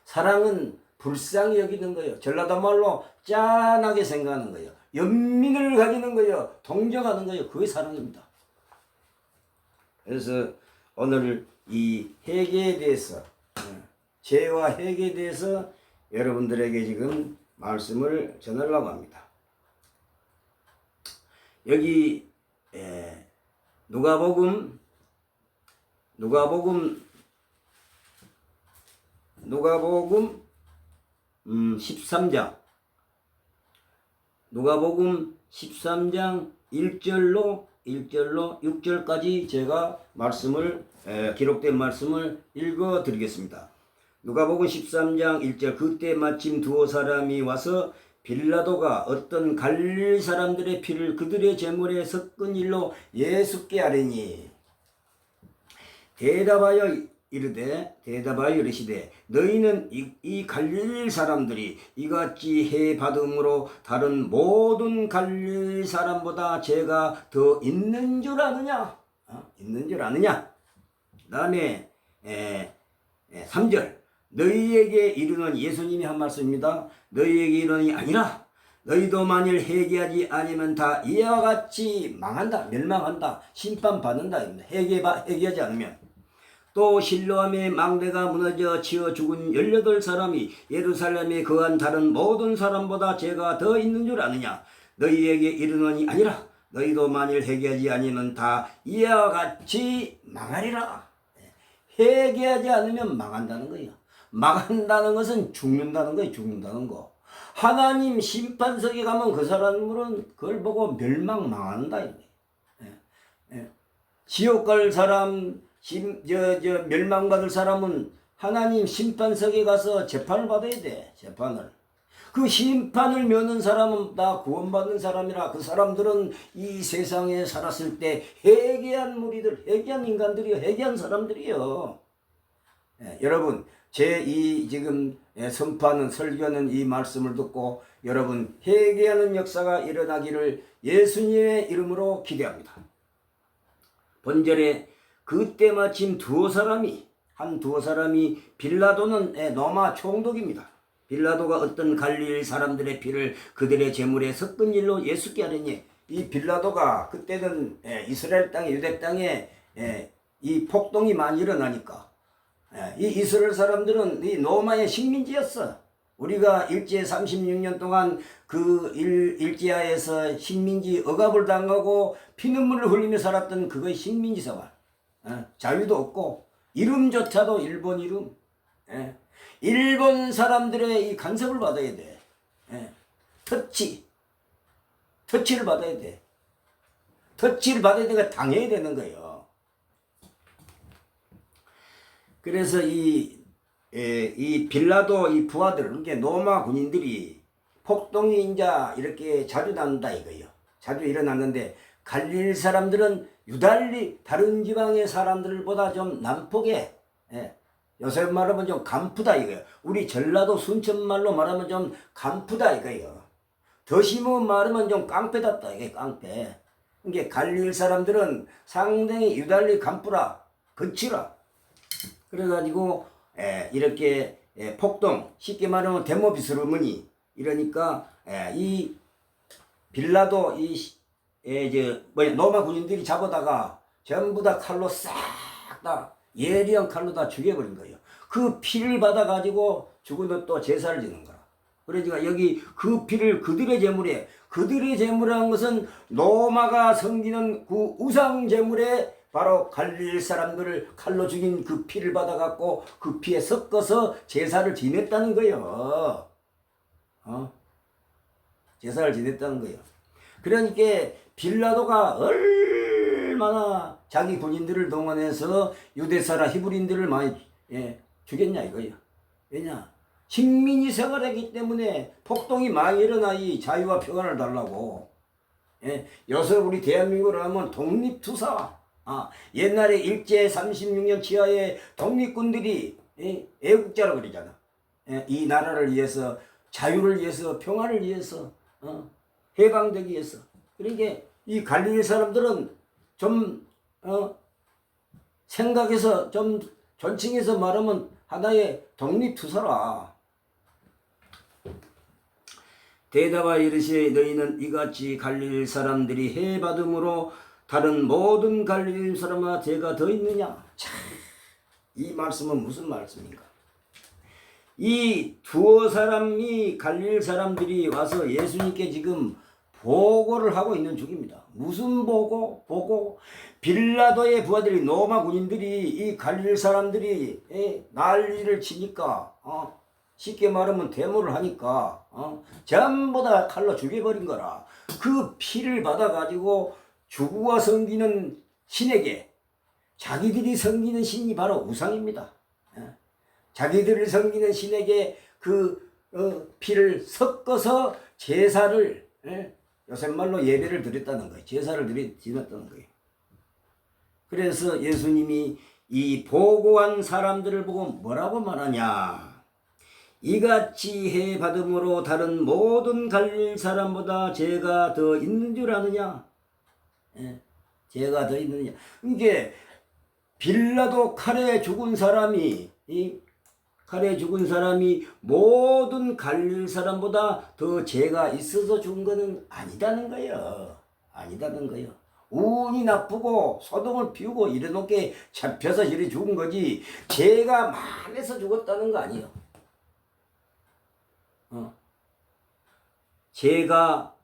사랑은 불쌍히 여기는 거예요. 전라도 말로 짠하게 생각하는 거예요. 연민을 가지는 거예요. 동정하는 거예요. 그게 사랑입니다. 그래서 오늘 이 회개에 대해서 죄와 회개에 대해서 여러분들에게 지금 말씀을 전하려고 합니다. 여기 누가복음 13장 누가복음 13장 1절로 6절까지 제가 말씀을 기록된 말씀을 읽어 드리겠습니다. 누가복음 13장 1절 그때 마침 두어 사람이 와서 빌라도가 어떤 갈릴 사람들의 피를 그들의 제물에 섞은 일로 예수께 아뢰니 대답하여 이르시되 너희는 이 갈릴 사람들이 이같이 해 받음으로 다른 모든 갈릴 사람보다 죄가 더 있는 줄 아느냐? 있는 줄 아느냐? 그 다음에 3절 너희에게 이르는 예수님이 한 말씀입니다. 너희에게 이르니 아니라 너희도 만일 회개하지 아니면 다 이와 같이 망한다, 멸망한다, 심판받는다. 회개하지 않으면 또 실로암의 망대가 무너져 치어 죽은 18사람이 예루살렘에 거한 다른 모든 사람보다 죄가 더 있는 줄 아느냐? 너희에게 이르노니 아니라 너희도 만일 회개하지 아니면 다 이와 같이 망하리라. 회개하지 않으면 망한다는 거예요. 망한다는 것은 죽는다는 거예요. 죽는다는 거. 하나님 심판석에 가면 그 사람은 그걸 보고 망한다. 예. 예. 지옥 갈 사람, 멸망받을 사람은 하나님 심판석에 가서 재판을 받아야 돼. 재판을. 그 심판을 면한 사람은 다 구원받는 사람이라. 그 사람들은 이 세상에 살았을 때 회개한 무리들, 회개한 인간들이요, 회개한 사람들이요. 예, 여러분, 제 이 지금 선포하는 설교하는 이 말씀을 듣고 여러분 회개하는 역사가 일어나기를 예수님의 이름으로 기대합니다. 본절에 그때 마침 두어 사람이 빌라도는 로마 총독입니다. 빌라도가 어떤 갈릴 사람들의 피를 그들의 제물에 섞은 일로 예수께 하려니, 이 빌라도가 그때는 이스라엘 땅에, 유대 땅에 이 폭동이 많이 일어나니까 이 이스라엘 사람들은 이 로마의 식민지였어. 우리가 일제 36년 동안 그 일제하에서 식민지 억압을 당하고 피눈물을 흘리며 살았던 그거의 식민지 생활. 자유도 없고 이름조차도 일본 이름. 일본 사람들의 이 간섭을 받아야 돼. 터치를 받아야 돼. 터치를 받아야 되니까 당해야 되는 거예요. 그래서 이 빌라도 이 부하들, 그러니까 로마 군인들이 폭동이 이제 이렇게 자주 난다 이거예요. 자주 일어났는데 갈릴 사람들은 유달리 다른 지방의 사람들보다 좀 난폭해. 요새 말하면 좀 간푸다 이거예요. 우리 전라도 순천말로 말하면 좀 간푸다 이거예요. 더 심한 말하면 좀 깡패답다 이게 깡패. 그러니까 갈릴 사람들은 상당히 유달리 간푸라, 거치라. 그래가지고 이렇게 폭동, 쉽게 말하면 데모비스르머니 이러니까 이 빌라도 로마 군인들이 잡아다가 전부 다 칼로 싹 다 예리한 칼로 다 죽여버린 거예요. 그 피를 받아가지고 죽은 또 제사를 지는 거라. 그러니까 여기 그 피를 그들의 제물이라는 것은 로마가 섬기는 그 우상 제물에 바로 갈릴 사람들을 칼로 죽인 그 피를 받아갖고 그 피에 섞어서 제사를 지냈다는 거예요. 제사를 지냈다는 거예요. 그러니까 빌라도가 얼마나 자기 군인들을 동원해서 유대사라 히브리인들을 많이 죽였냐 이거예요. 왜냐? 식민지 생활하기 때문에 폭동이 많이 일어나 이 자유와 평안을 달라고. 요새 우리 대한민국을 하면 독립투사. 옛날에 일제 36년 치하에 독립군들이 애국자라고 그러잖아. 이 나라를 위해서, 자유를 위해서, 평화를 위해서, 해방되기 위해서. 그러니까 이 갈릴리 사람들은 좀 생각해서 좀 존칭해서 말하면 하나의 독립투사라. 대답하여 이르시되 너희는 이같이 갈릴 사람들이 해받음으로 다른 모든 갈릴 사람과 죄가 더 있느냐? 참, 이 말씀은 무슨 말씀인가? 이 두어 사람이 갈릴 사람들이 와서 예수님께 지금 보고를 하고 있는 중입니다. 무슨 보고? 빌라도의 부하들이, 로마 군인들이 이 갈릴 사람들이 난리를 치니까 쉽게 말하면 데모를 하니까 전부 다 칼로 죽여버린 거라. 그 피를 받아가지고 주구가 섬기는 신에게, 자기들이 섬기는 신이 바로 우상입니다. 자기들을 섬기는 신에게 그 피를 섞어서 제사를, 요새 말로 예배를 드렸다는 거예요. 제사를 지냈다는 거예요. 그래서 예수님이 이 보고한 사람들을 보고 뭐라고 말하냐? 이같이 해 받음으로 다른 모든 갈릴 사람보다 죄가 더 있는 줄 아느냐? 죄가 더 있느냐? 이게 빌라도 칼에 죽은 사람이 모든 갈릴 사람보다 더 죄가 있어서 죽은 거는 아니다는 거예요. 운이 나쁘고 소동을 피우고 이래놓게 잡혀서 이래 죽은 거지 죄가 많아서 죽었다는 거 아니에요. 죄가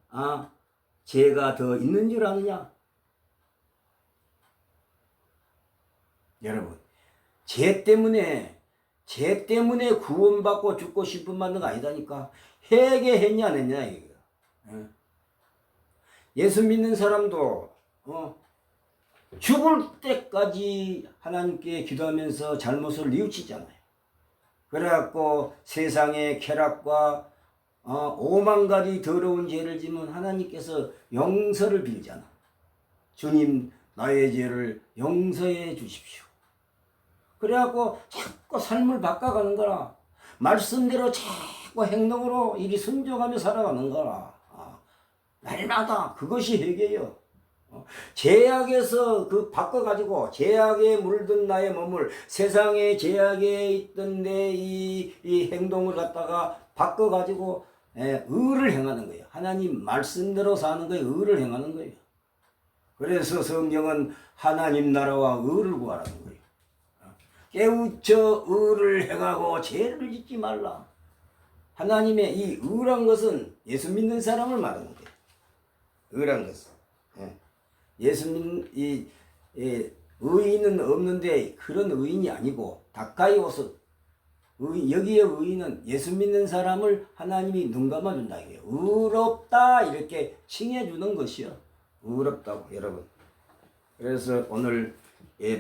더 있는 줄 아느냐? 여러분, 죄 때문에 죄 때문에 구원받고 죽고 싶은 받는 거 아니다니까. 회개했냐 안 했냐 이거. 예수 믿는 사람도 죽을 때까지 하나님께 기도하면서 잘못을 뉘우치잖아요. 그래갖고 세상의 쾌락과 오만 가지 더러운 죄를 지면 하나님께서 용서를 빌잖아. 주님 나의 죄를 용서해 주십시오. 그래갖고 자꾸 삶을 바꿔가는 거라. 말씀대로 자꾸 행동으로 이리 순종하며 살아가는 거라. 날마다 그것이 회개요. 죄악에서 바꿔가지고 죄악에 물든 나의 몸을 세상의 죄악에 있던 내 이 행동을 갖다가 바꿔가지고 의를 행하는 거예요. 하나님 말씀대로 사는 거예요. 의를 행하는 거예요. 그래서 성경은 하나님 나라와 의를 구하라는 거예요. 깨우쳐 의를 행하고 죄를 짓지 말라. 하나님의 이 의란 것은 예수 믿는 사람을 말하는 거예요. 의란 것은. 예수 믿는 의인은 없는데 그런 의인이 아니고 가까이 오서 여기에 의인은 예수 믿는 사람을 하나님이 눈 감아준다. 의롭다 이렇게 칭해주는 것이요. 의롭다고 여러분. 그래서 오늘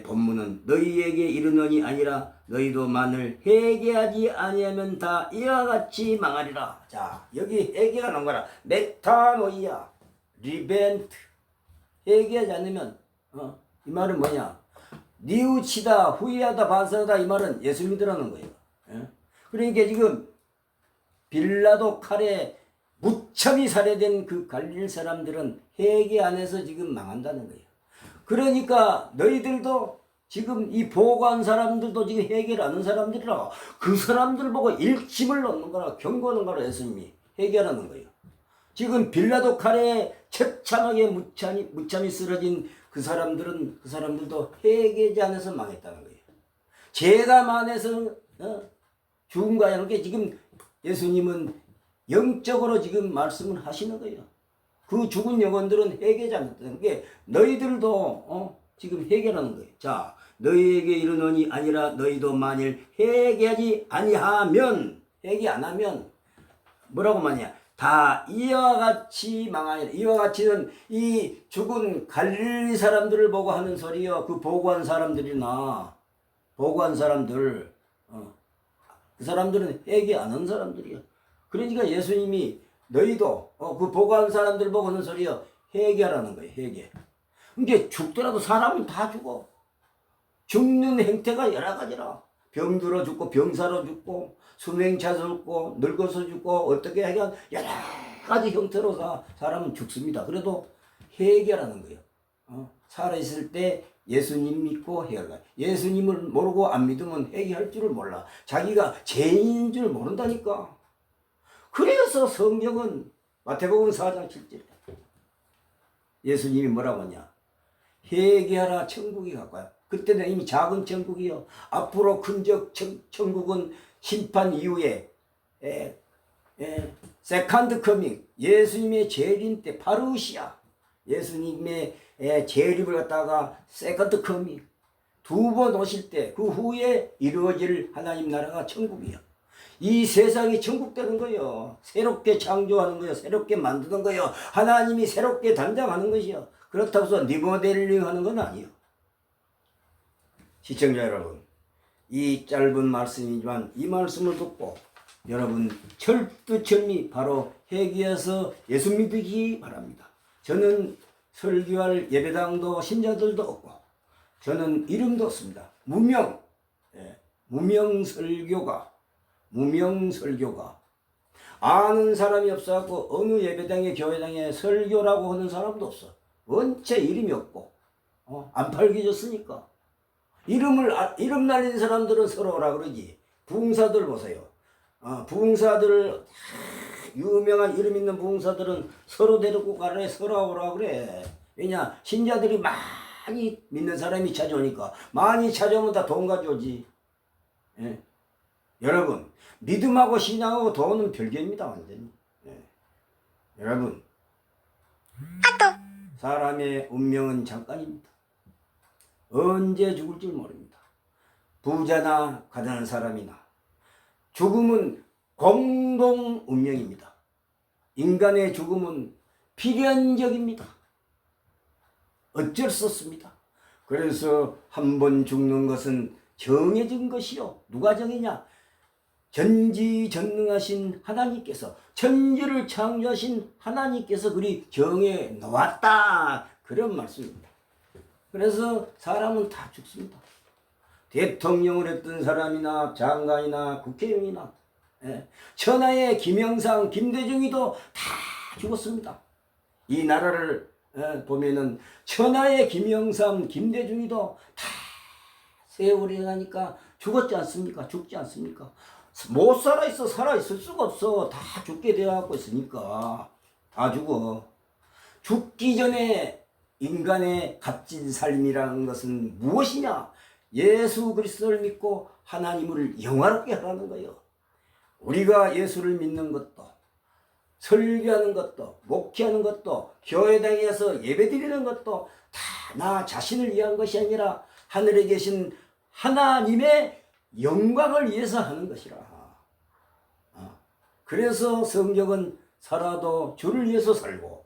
본문은 너희에게 이르노니 아니라 너희도 만일 회개하지 아니하면 다 이와 같이 망하리라. 자 여기 회개가 나온 거라. 메타노이아 리벤트. 회개하지 않으면 이 말은 뭐냐? 뉘우치다, 후회하다, 반성하다 이 말은 예수 믿으라는 거예요. 그러니까 지금 빌라도 칼에 무참히 살해된 그 갈릴 사람들은 회개 안에서 지금 망한다는 거예요. 그러니까 너희들도 지금 이 보고한 사람들도 지금 회개를 하는 사람들이라 그 사람들 보고 일침을 놓는 거라 경고하는 거라 예수님이 회개하라는 거예요. 지금 빌라도 칼에 처참하게 무참히 쓰러진 그 사람들도 회개하지 않아서 망했다는 거예요. 죄가 많아서 죽은 거야. 그렇게 지금 예수님은 영적으로 지금 말씀을 하시는 거예요. 그 죽은 영혼들은 회개하지 않았다는 게 너희들도 지금 회개하는 거예요. 자, 너희에게 이르노니 아니라 너희도 만일 회개하지 아니하면 회개 안 하면 뭐라고 말이냐? 다 이와 같이 망하리라. 이와 같이는 이 죽은 갈릴리 사람들을 보고 하는 소리요. 그 보고한 사람들이나 보고한 사람들 그 사람들은 회개 안 한 사람들이요. 그러니까 예수님이 너희도 그 보고한 사람들 보고 하는 소리요. 회개하라는 거예요. 회개. 그러니까 죽더라도 사람은 다 죽어. 죽는 행태가 여러 가지라. 병들어 죽고 병사로 죽고 수명차서 죽고 늙어서 죽고 어떻게 하면 여러 가지 형태로 사람은 죽습니다. 그래도 회개하라는 거예요. 살아있을 때 예수님 믿고 회개하라. 예수님을 모르고 안 믿으면 회개할 줄을 몰라. 자기가 죄인인 줄 모른다니까. 그래서 성경은 마태복음 4장 7절 예수님이 뭐라고 하냐. 회개하라 천국이 가까워. 그때는 이미 작은 천국이요. 앞으로 큰 천국은 심판 이후에 세컨드 커밍 예수님의 재림 때 파루시아 예수님의 재림을 갖다가 세컨드 커밍 두 번 오실 때 그 후에 이루어질 하나님 나라가 천국이요. 이 세상이 천국 되는 거예요. 새롭게 창조하는 거예요. 새롭게 만드는 거예요. 하나님이 새롭게 단장하는 것이요. 그렇다고 해서 리모델링 하는 건 아니에요. 시청자 여러분, 이 짧은 말씀이지만 이 말씀을 듣고 여러분 철두철미 바로 회개해서 예수 믿으기 바랍니다. 저는 설교할 예배당도 신자들도 없고 저는 이름도 없습니다. 무명 설교가 아는 사람이 없어갖고 어느 예배당에 교회당에 설교라고 하는 사람도 없어. 원체 이름이 없고 안 팔겨졌으니까. 이름 날린 사람들은 서로 오라 그러지. 부흥사들 보세요. 부흥사들 유명한 이름 있는 부흥사들은 서로 데리고 가래 서로 오라 그래. 왜냐 신자들이 많이 믿는 사람이 찾아오니까. 많이 찾아오면 다 돈 가져오지. 예. 여러분 믿음하고 신앙하고 돈은 별개입니다. 완전히. 예. 여러분 사람의 운명은 잠깐입니다. 언제 죽을지 모릅니다. 부자나 가난한 사람이나 죽음은 공동 운명입니다. 인간의 죽음은 필연적입니다. 어쩔 수 없습니다. 그래서 한 번 죽는 것은 정해진 것이요. 누가 정했냐? 전지전능하신 하나님께서, 천지를 창조하신 하나님께서 그리 정해 놓았다. 그런 말씀입니다. 그래서 사람은 다 죽습니다. 대통령을 했던 사람이나 장관이나 국회의원이나 천하의 김영삼, 김대중이도 다 죽었습니다. 이 나라를 보면은 천하의 김영삼, 김대중이도 다 세월이 가니까 죽었지 않습니까? 죽지 않습니까? 못 살아있어. 살아있을 수가 없어. 다 죽게 되어갖고 있으니까 다 죽어. 죽기 전에 인간의 값진 삶이라는 것은 무엇이냐? 예수 그리스도를 믿고 하나님을 영화롭게 하라는 거예요. 우리가 예수를 믿는 것도, 설교하는 것도, 목회하는 것도, 교회당에서 예배드리는 것도 다 나 자신을 위한 것이 아니라 하늘에 계신 하나님의 영광을 위해서 하는 것이라. 그래서 성경은 살아도 주를 위해서 살고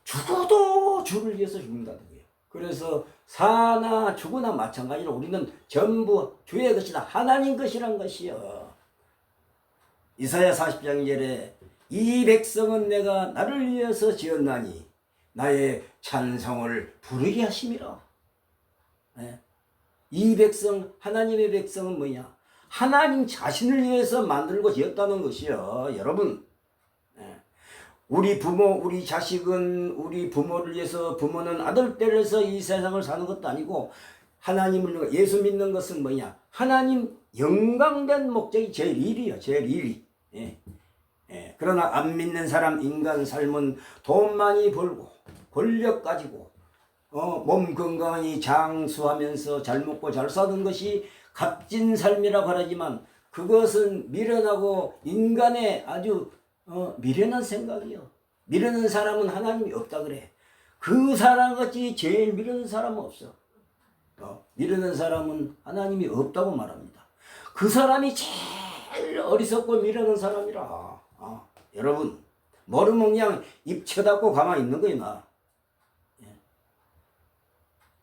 죽어도 주를 위해서 죽는다는 거예요. 그래서 사나 죽으나 마찬가지로 우리는 전부 주의 것이다. 하나님 것이란 것이요. 이사야 40장 2절에 이 백성은 내가 나를 위해서 지었나니 나의 찬송을 부르게 하심이라. 이 백성, 하나님의 백성은 뭐냐? 하나님 자신을 위해서 만들고 지었다는 것이요. 여러분, 우리 부모, 우리 자식은 우리 부모를 위해서, 부모는 아들, 딸을 위해서 이 세상을 사는 것도 아니고 하나님을, 예수 믿는 것은 뭐냐? 하나님 영광된 목적이 제일 1위요. 제일 1위. 그러나 안 믿는 사람, 인간 삶은 돈 많이 벌고 권력 가지고 몸 건강히 장수하면서 잘 먹고 잘 사는 것이 값진 삶이라고 하지만 그것은 미련하고 인간의 아주 미련한 생각이요. 미련한 사람은 하나님이 없다 그래. 그 사람같이 제일 미련한 사람은 없어. 미련한 사람은 하나님이 없다고 말합니다. 그 사람이 제일 어리석고 미련한 사람이라. 여러분, 모르면 그냥 입 쳐닫고 가만히 있는 거야, 나.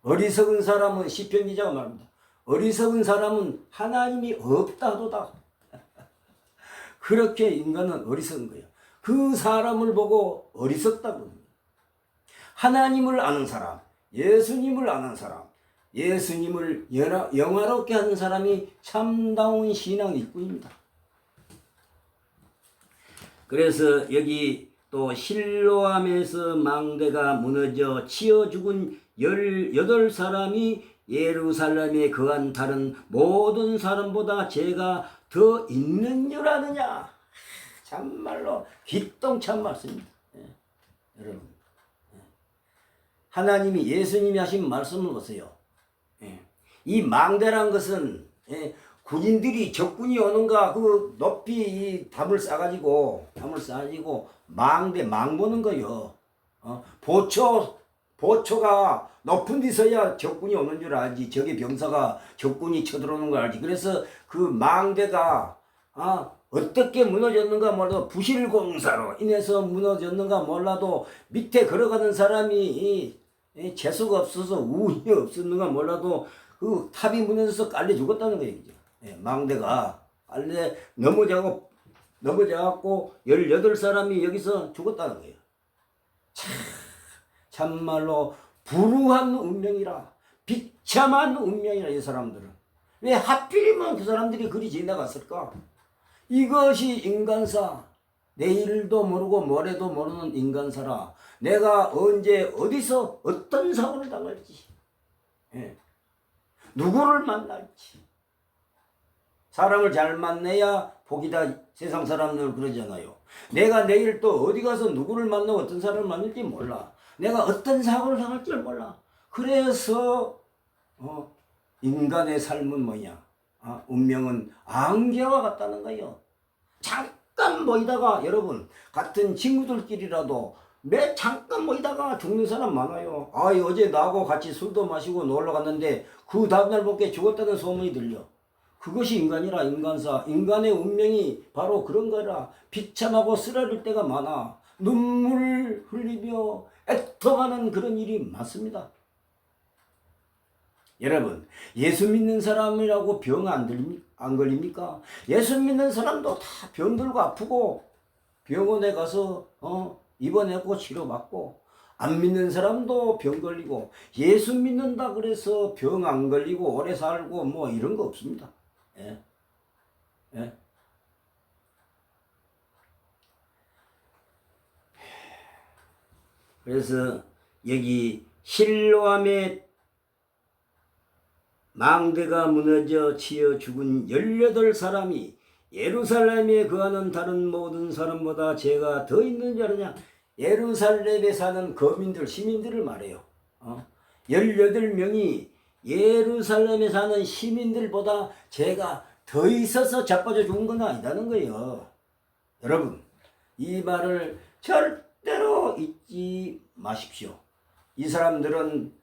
어리석은 사람은, 시편 기자가 말합니다. 어리석은 사람은 하나님이 없다 하도다. 그렇게 인간은 어리석은 거예요. 그 사람을 보고 어리석다고 합니다. 하나님을 아는 사람, 예수님을 아는 사람, 예수님을 영화롭게 하는 사람이 참다운 신앙 일꾼입니다. 그래서 여기 또 실로암에서 망대가 무너져 치어 죽은 18사람이 예루살렘에 거한 다른 모든 사람보다 죄가 더 있는 줄 아느냐. 참말로 기똥찬 말씀입니다. 여러분, 하나님이, 예수님이 하신 말씀을 보세요. 이 망대란 것은 군인들이 적군이 오는가 그 높이 이 담을 싸가지고 망대 망 보는 거요. 보초가 높은 데서야 적군이 오는 줄 알지. 저기 병사가 적군이 쳐들어오는 걸 알지. 그래서 그 망대가 어떻게 무너졌는가 몰라도 부실공사로 인해서 무너졌는가 몰라도 밑에 걸어가는 사람이 재수가 없어서 운이 없었는가 몰라도 그 탑이 무너져서 깔려 죽었다는 거예요. 망대가 깔려 넘어져갖고 18사람이 여기서 죽었다는 거예요. 참말로 불우한 운명이라, 비참한 운명이라. 이 사람들은 왜 하필이면 그 사람들이 그리 지나갔을까? 이것이 인간사. 내일도 모르고 모레도 모르는 인간사라. 내가 언제 어디서 어떤 사고를 당할지, 누구를 만날지. 사람을 잘 만나야 복이다. 세상 사람들 그러잖아요. 내가 내일 또 어디 가서 누구를 만나고 어떤 사람을 만날지 몰라. 내가 어떤 사고를 당할 줄 몰라. 그래서 인간의 삶은 뭐냐? 운명은 안개와 같다는 거예요. 잠깐 모이다가, 여러분, 같은 친구들끼리라도 잠깐 모이다가 죽는 사람 많아요. 어제 나하고 같이 술도 마시고 놀러 갔는데 그 다음날 밖에 죽었다는 소문이 들려. 그것이 인간이라. 인간사. 인간의 운명이 바로 그런 거라. 비참하고 쓰라릴 때가 많아. 눈물 흘리며 애통하는 그런 일이 많습니다. 여러분, 예수 믿는 사람이라고 병 안 걸립니까? 예수 믿는 사람도 다 병들고 아프고 병원에 가서 입원하고 치료받고, 안 믿는 사람도 병 걸리고, 예수 믿는다 그래서 병 안 걸리고 오래 살고 뭐 이런 거 없습니다. 예. 예. 그래서 여기 실로암의 망대가 무너져 치여 죽은 18사람이 예루살렘에 거하는 다른 모든 사람보다 죄가 더 있는 줄 아느냐. 예루살렘에 사는 거민들, 시민들을 말해요. 18명이 예루살렘에 사는 시민들보다 죄가 더 있어서 자빠져 죽은 건 아니다는 거예요. 여러분, 이 말을 절대로 잊지 마십시오. 이 사람들은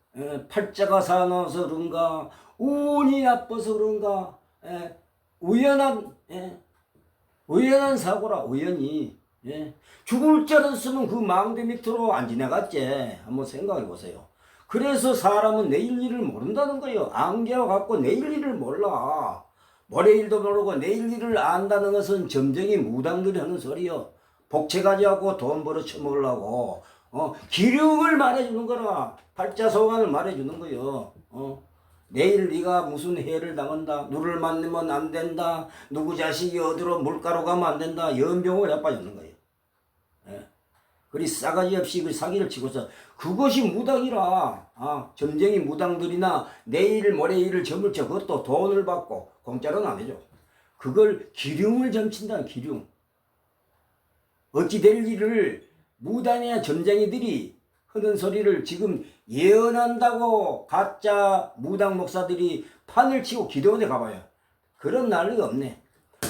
팔자가 사나워서 그런가, 운이 나빠서 그런가, 우연한 사고라. 우연히 죽을 줄 알았으면 그 망대 밑으로 안 지나갔지. 한번 생각해 보세요. 그래서 사람은 내일 일을 모른다는 거예요. 안개와 갖고 내일 일을 몰라. 모레일도 모르고 내일 일을 안다는 것은 점쟁이 무당들이 하는 소리요. 복채 가지고 돈 벌어 처먹으려고 기륭을 말해주는 거라. 팔자소관을 말해주는 거요. 내일 네가 무슨 해를 당한다, 누를 만나면 안 된다, 누구 자식이 어디로 물가로 가면 안 된다, 연병을 자빠졌는 거예요. 그리 싸가지 없이 그 사기를 치고서 그것이 무당이라. 점쟁이 무당들이나 내일 모레일을 점을 쳐 그것도 돈을 받고 공짜로는 안 해줘. 그걸 기륭을 점친다. 기륭. 어찌 될 일을 무당이나 점쟁이들이 하는 소리를 지금 예언한다고 가짜 무당 목사들이 판을 치고 기도원에 가봐요. 그런 난리가 없네.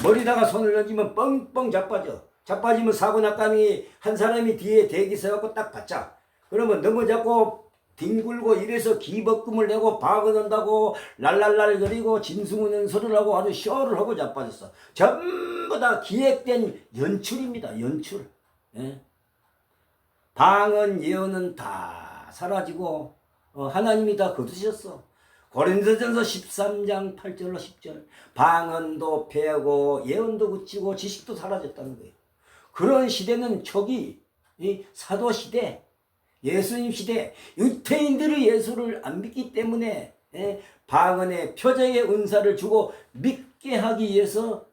머리다가 손을 얹으면 뻥뻥 자빠져. 자빠지면 사고낙감이 한 사람이 뒤에 대기 서갖고 딱 받자. 그러면 넘어잡고 뒹굴고 이래서 기법금을 내고 박아낸다고 랄랄랄 거리고 짐승우는 소리를 하고 아주 쇼를 하고 자빠졌어. 전부 다 기획된 연출입니다. 연출. 방언 예언은 다 사라지고 하나님이 다 거두셨어. 고린도전서 13장 8절로 10절. 방언도 패하고 예언도 그치고 지식도 사라졌다는 거예요. 그런 시대는 초기 사도 시대, 예수님 시대, 유태인들이 예수를 안 믿기 때문에 방언의 표적의 은사를 주고 믿게 하기 위해서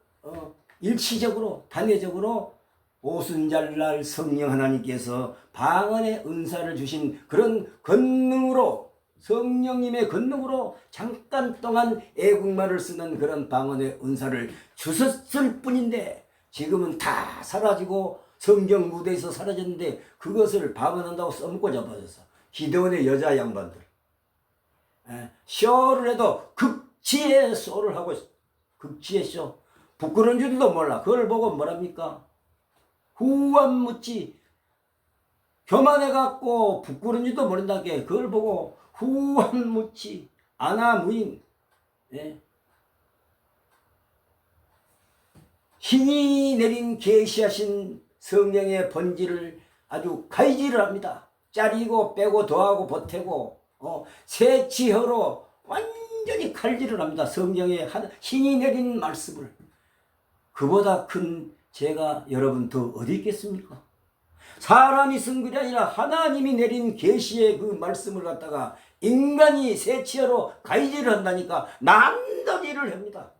일시적으로 단회적으로 오순절날 성령 하나님께서 방언의 은사를 주신 그런 권능으로, 성령님의 권능으로 잠깐 동안 애국말을 쓰는 그런 방언의 은사를 주셨을 뿐인데, 지금은 다 사라지고 성경 무대에서 사라졌는데 그것을 방언한다고 써먹고 잡아졌어. 기도원의 여자 양반들. 쇼를 해도 극치의 쇼를 하고 있어. 극치의 쇼. 부끄러운 줄도 몰라. 그걸 보고 뭐랍니까? 후한무치. 교만해갖고 부끄러운 줄도 모른다게 그걸 보고 후한무치. 아나무인. 신이 내린 계시하신 성령의 번지를 아주 가이지를 합니다. 짜리고 빼고 더하고 보태고 세치혀로 완전히 칼질을 합니다. 성령의 신이 내린 말씀을. 그보다 큰 죄가 여러분 더 어디 있겠습니까? 사람이 쓴 글이 아니라 하나님이 내린 계시의 그 말씀을 갖다가 인간이 세치혀로 가이질을 한다니까 난더지를 합니다.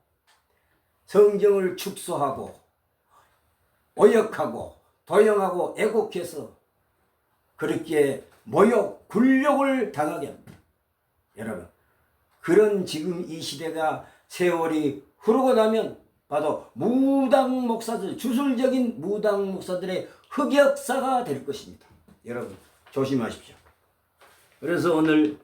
성경을 축소하고 오역하고 도용하고 애곡해서 그렇게 모욕, 굴욕을 당하게 합니다. 여러분, 그런 지금 이 시대가 세월이 흐르고 나면 봐도 무당 목사들, 주술적인 무당 목사들의 흑역사가 될 것입니다. 여러분 조심하십시오. 그래서 오늘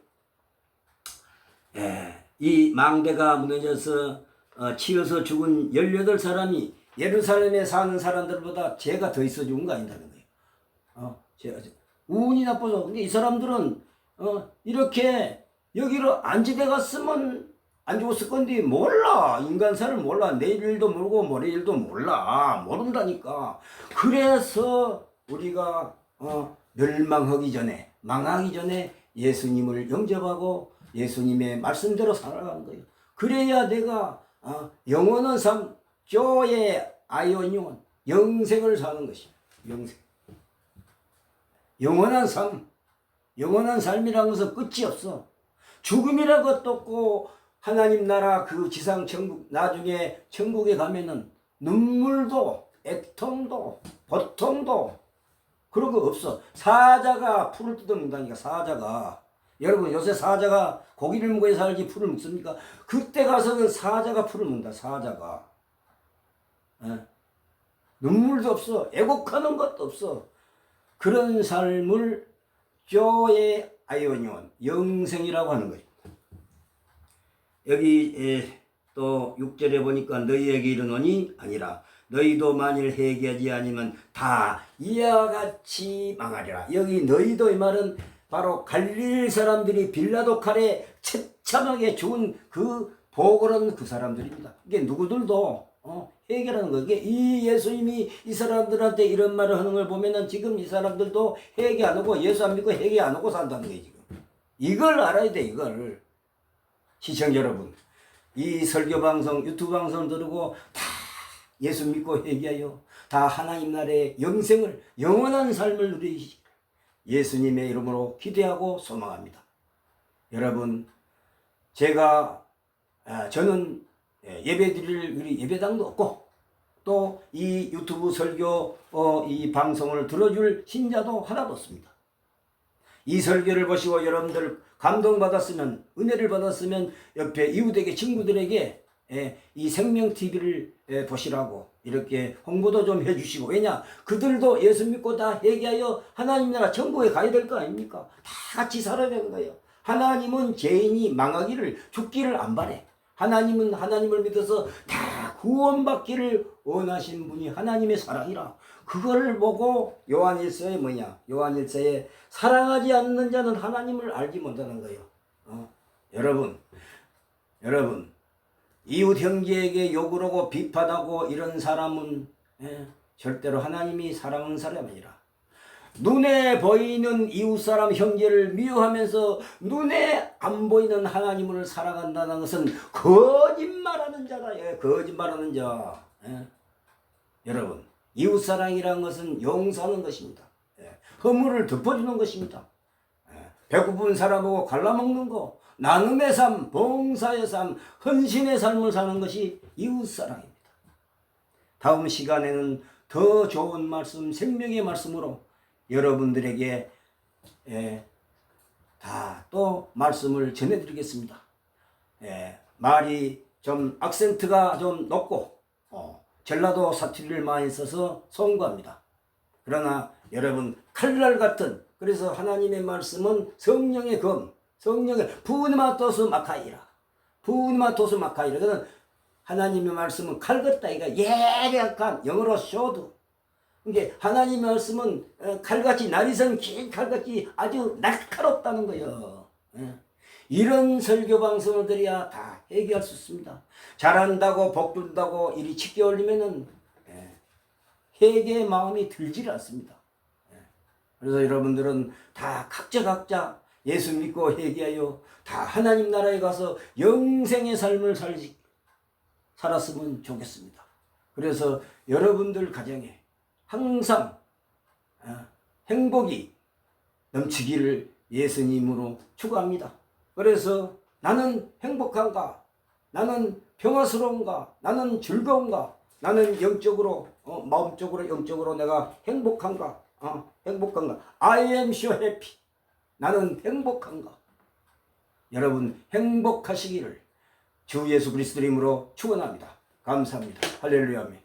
이 망대가 무너져서 치여서 죽은 18사람이 예루살렘에 사는 사람들보다 죄가 더 있어 죽은 거 아닌다는 거예요. 운이 나빠서. 근데 이 사람들은 이렇게 여기로 안지대 갔으면 안 죽었을 건데 몰라. 인간사를 몰라. 내일도 모르고 모레일도 몰라. 모른다니까. 그래서 우리가 멸망하기 전에, 망하기 전에 예수님을 영접하고 예수님의 말씀대로 살아가는 거예요. 그래야 내가 영원한 삶, 조의 아이오니온, 영생을 사는 것이에요. 영생. 영원한 삶, 영원한 삶이라는 것은 끝이 없어. 죽음이라는 것도 없고 하나님 나라 그 지상 천국, 나중에 천국에 가면은 눈물도 애통도 고통도 그런 거 없어. 사자가 풀을 뜯어먹는다니까. 사자가. 여러분 요새 사자가 고기를 먹어야 살지 풀을 먹습니까? 그때 가서는 사자가 풀을 먹는다. 사자가. 눈물도 없어. 애곡하는 것도 없어. 그런 삶을 조의 아이오니온, 영생이라고 하는 것입니다. 여기 또 6절에 보니까 너희에게 이르노니 아니라 너희도 만일 회개하지 아니면 다 이와 같이 망하리라. 여기 너희도 이 말은 바로 갈릴 사람들이 빌라도 칼에 처참하게 죽은 그 보고는 그 사람들입니다. 이게 누구들도 회개라는 거. 이게 이 예수님이 이 사람들한테 이런 말을 하는 걸 보면은 지금 이 사람들도 회개 안 하고 예수 안 믿고 회개 안 하고 산다는 거예요, 지금. 이걸 알아야 돼, 이걸. 시청자 여러분, 이 설교 방송, 유튜브 방송 들고 다 예수 믿고 회개하여 다 하나님 나라의 영생을, 영원한 삶을 누리시 예수님의 이름으로 기대하고 소망합니다. 여러분, 저는 예배 드릴 우리 예배당도 없고 또 이 유튜브 설교 이 방송을 들어줄 신자도 하나도 없습니다. 이 설교를 보시고 여러분들 감동받았으면, 은혜를 받았으면 옆에 이웃에게, 친구들에게 이 생명TV를 보시라고 이렇게 홍보도 좀 해주시고. 왜냐? 그들도 예수 믿고 다 회개하여 하나님 나라 천국에 가야 될 거 아닙니까? 다 같이 살아야 되는 거예요. 하나님은 죄인이 망하기를, 죽기를 안 바래. 하나님은 하나님을 믿어서 다 구원받기를 원하신 분이 하나님의 사랑이라. 그걸 보고 요한일서에 뭐냐? 요한일서에 사랑하지 않는 자는 하나님을 알지 못하는 거예요. 여러분, 이웃 형제에게 욕을 하고 비판하고 이런 사람은 절대로 하나님이 사랑하는 사람이 아니라, 눈에 보이는 이웃 사람 형제를 미워하면서 눈에 안 보이는 하나님을 사랑한다는 것은 거짓말하는 자다. 거짓말하는 자. 여러분, 이웃 사랑이라는 것은 용서하는 것입니다. 허물을 덮어주는 것입니다. 배고픈 사람하고 갈라먹는 거, 나눔의 삶, 봉사의 삶, 헌신의 삶을 사는 것이 이웃 사랑입니다. 다음 시간에는 더 좋은 말씀, 생명의 말씀으로 여러분들에게 다 또 말씀을 전해드리겠습니다. 말이 좀 악센트가 좀 높고 전라도 사투리를 많이 써서 송구합니다. 그러나 여러분, 칼날 같은, 그래서 하나님의 말씀은 성령의 검, 성령의 부니마토스 마카이라, 부니마토스 마카이라. 그는 하나님의 말씀은 칼 같다. 이가 예리한, 영어로 쇼드. 이게 하나님의 말씀은 칼같이, 날이선 긴 칼같이 아주 날카롭다는 거예요. 이런 설교 방송을 드려야 다 해결할 수 있습니다. 잘한다고 복 준다고 이리 칩게 올리면은 회개의 마음이 들질 않습니다. 그래서 여러분들은 다 각자 예수 믿고 회개하여 다 하나님 나라에 가서 영생의 삶을 살았으면 좋겠습니다. 그래서 여러분들 가정에 항상 행복이 넘치기를 예수님으로 축원합니다. 그래서 나는 행복한가? 나는 평화스러운가? 나는 즐거운가? 나는 영적으로, 마음적으로, 영적으로 내가 행복한가? 행복한가? I am so happy. 나는 행복한가? 여러분 행복하시기를 주 예수 그리스도 이름으로 축원합니다. 감사합니다. 할렐루야. 아멘.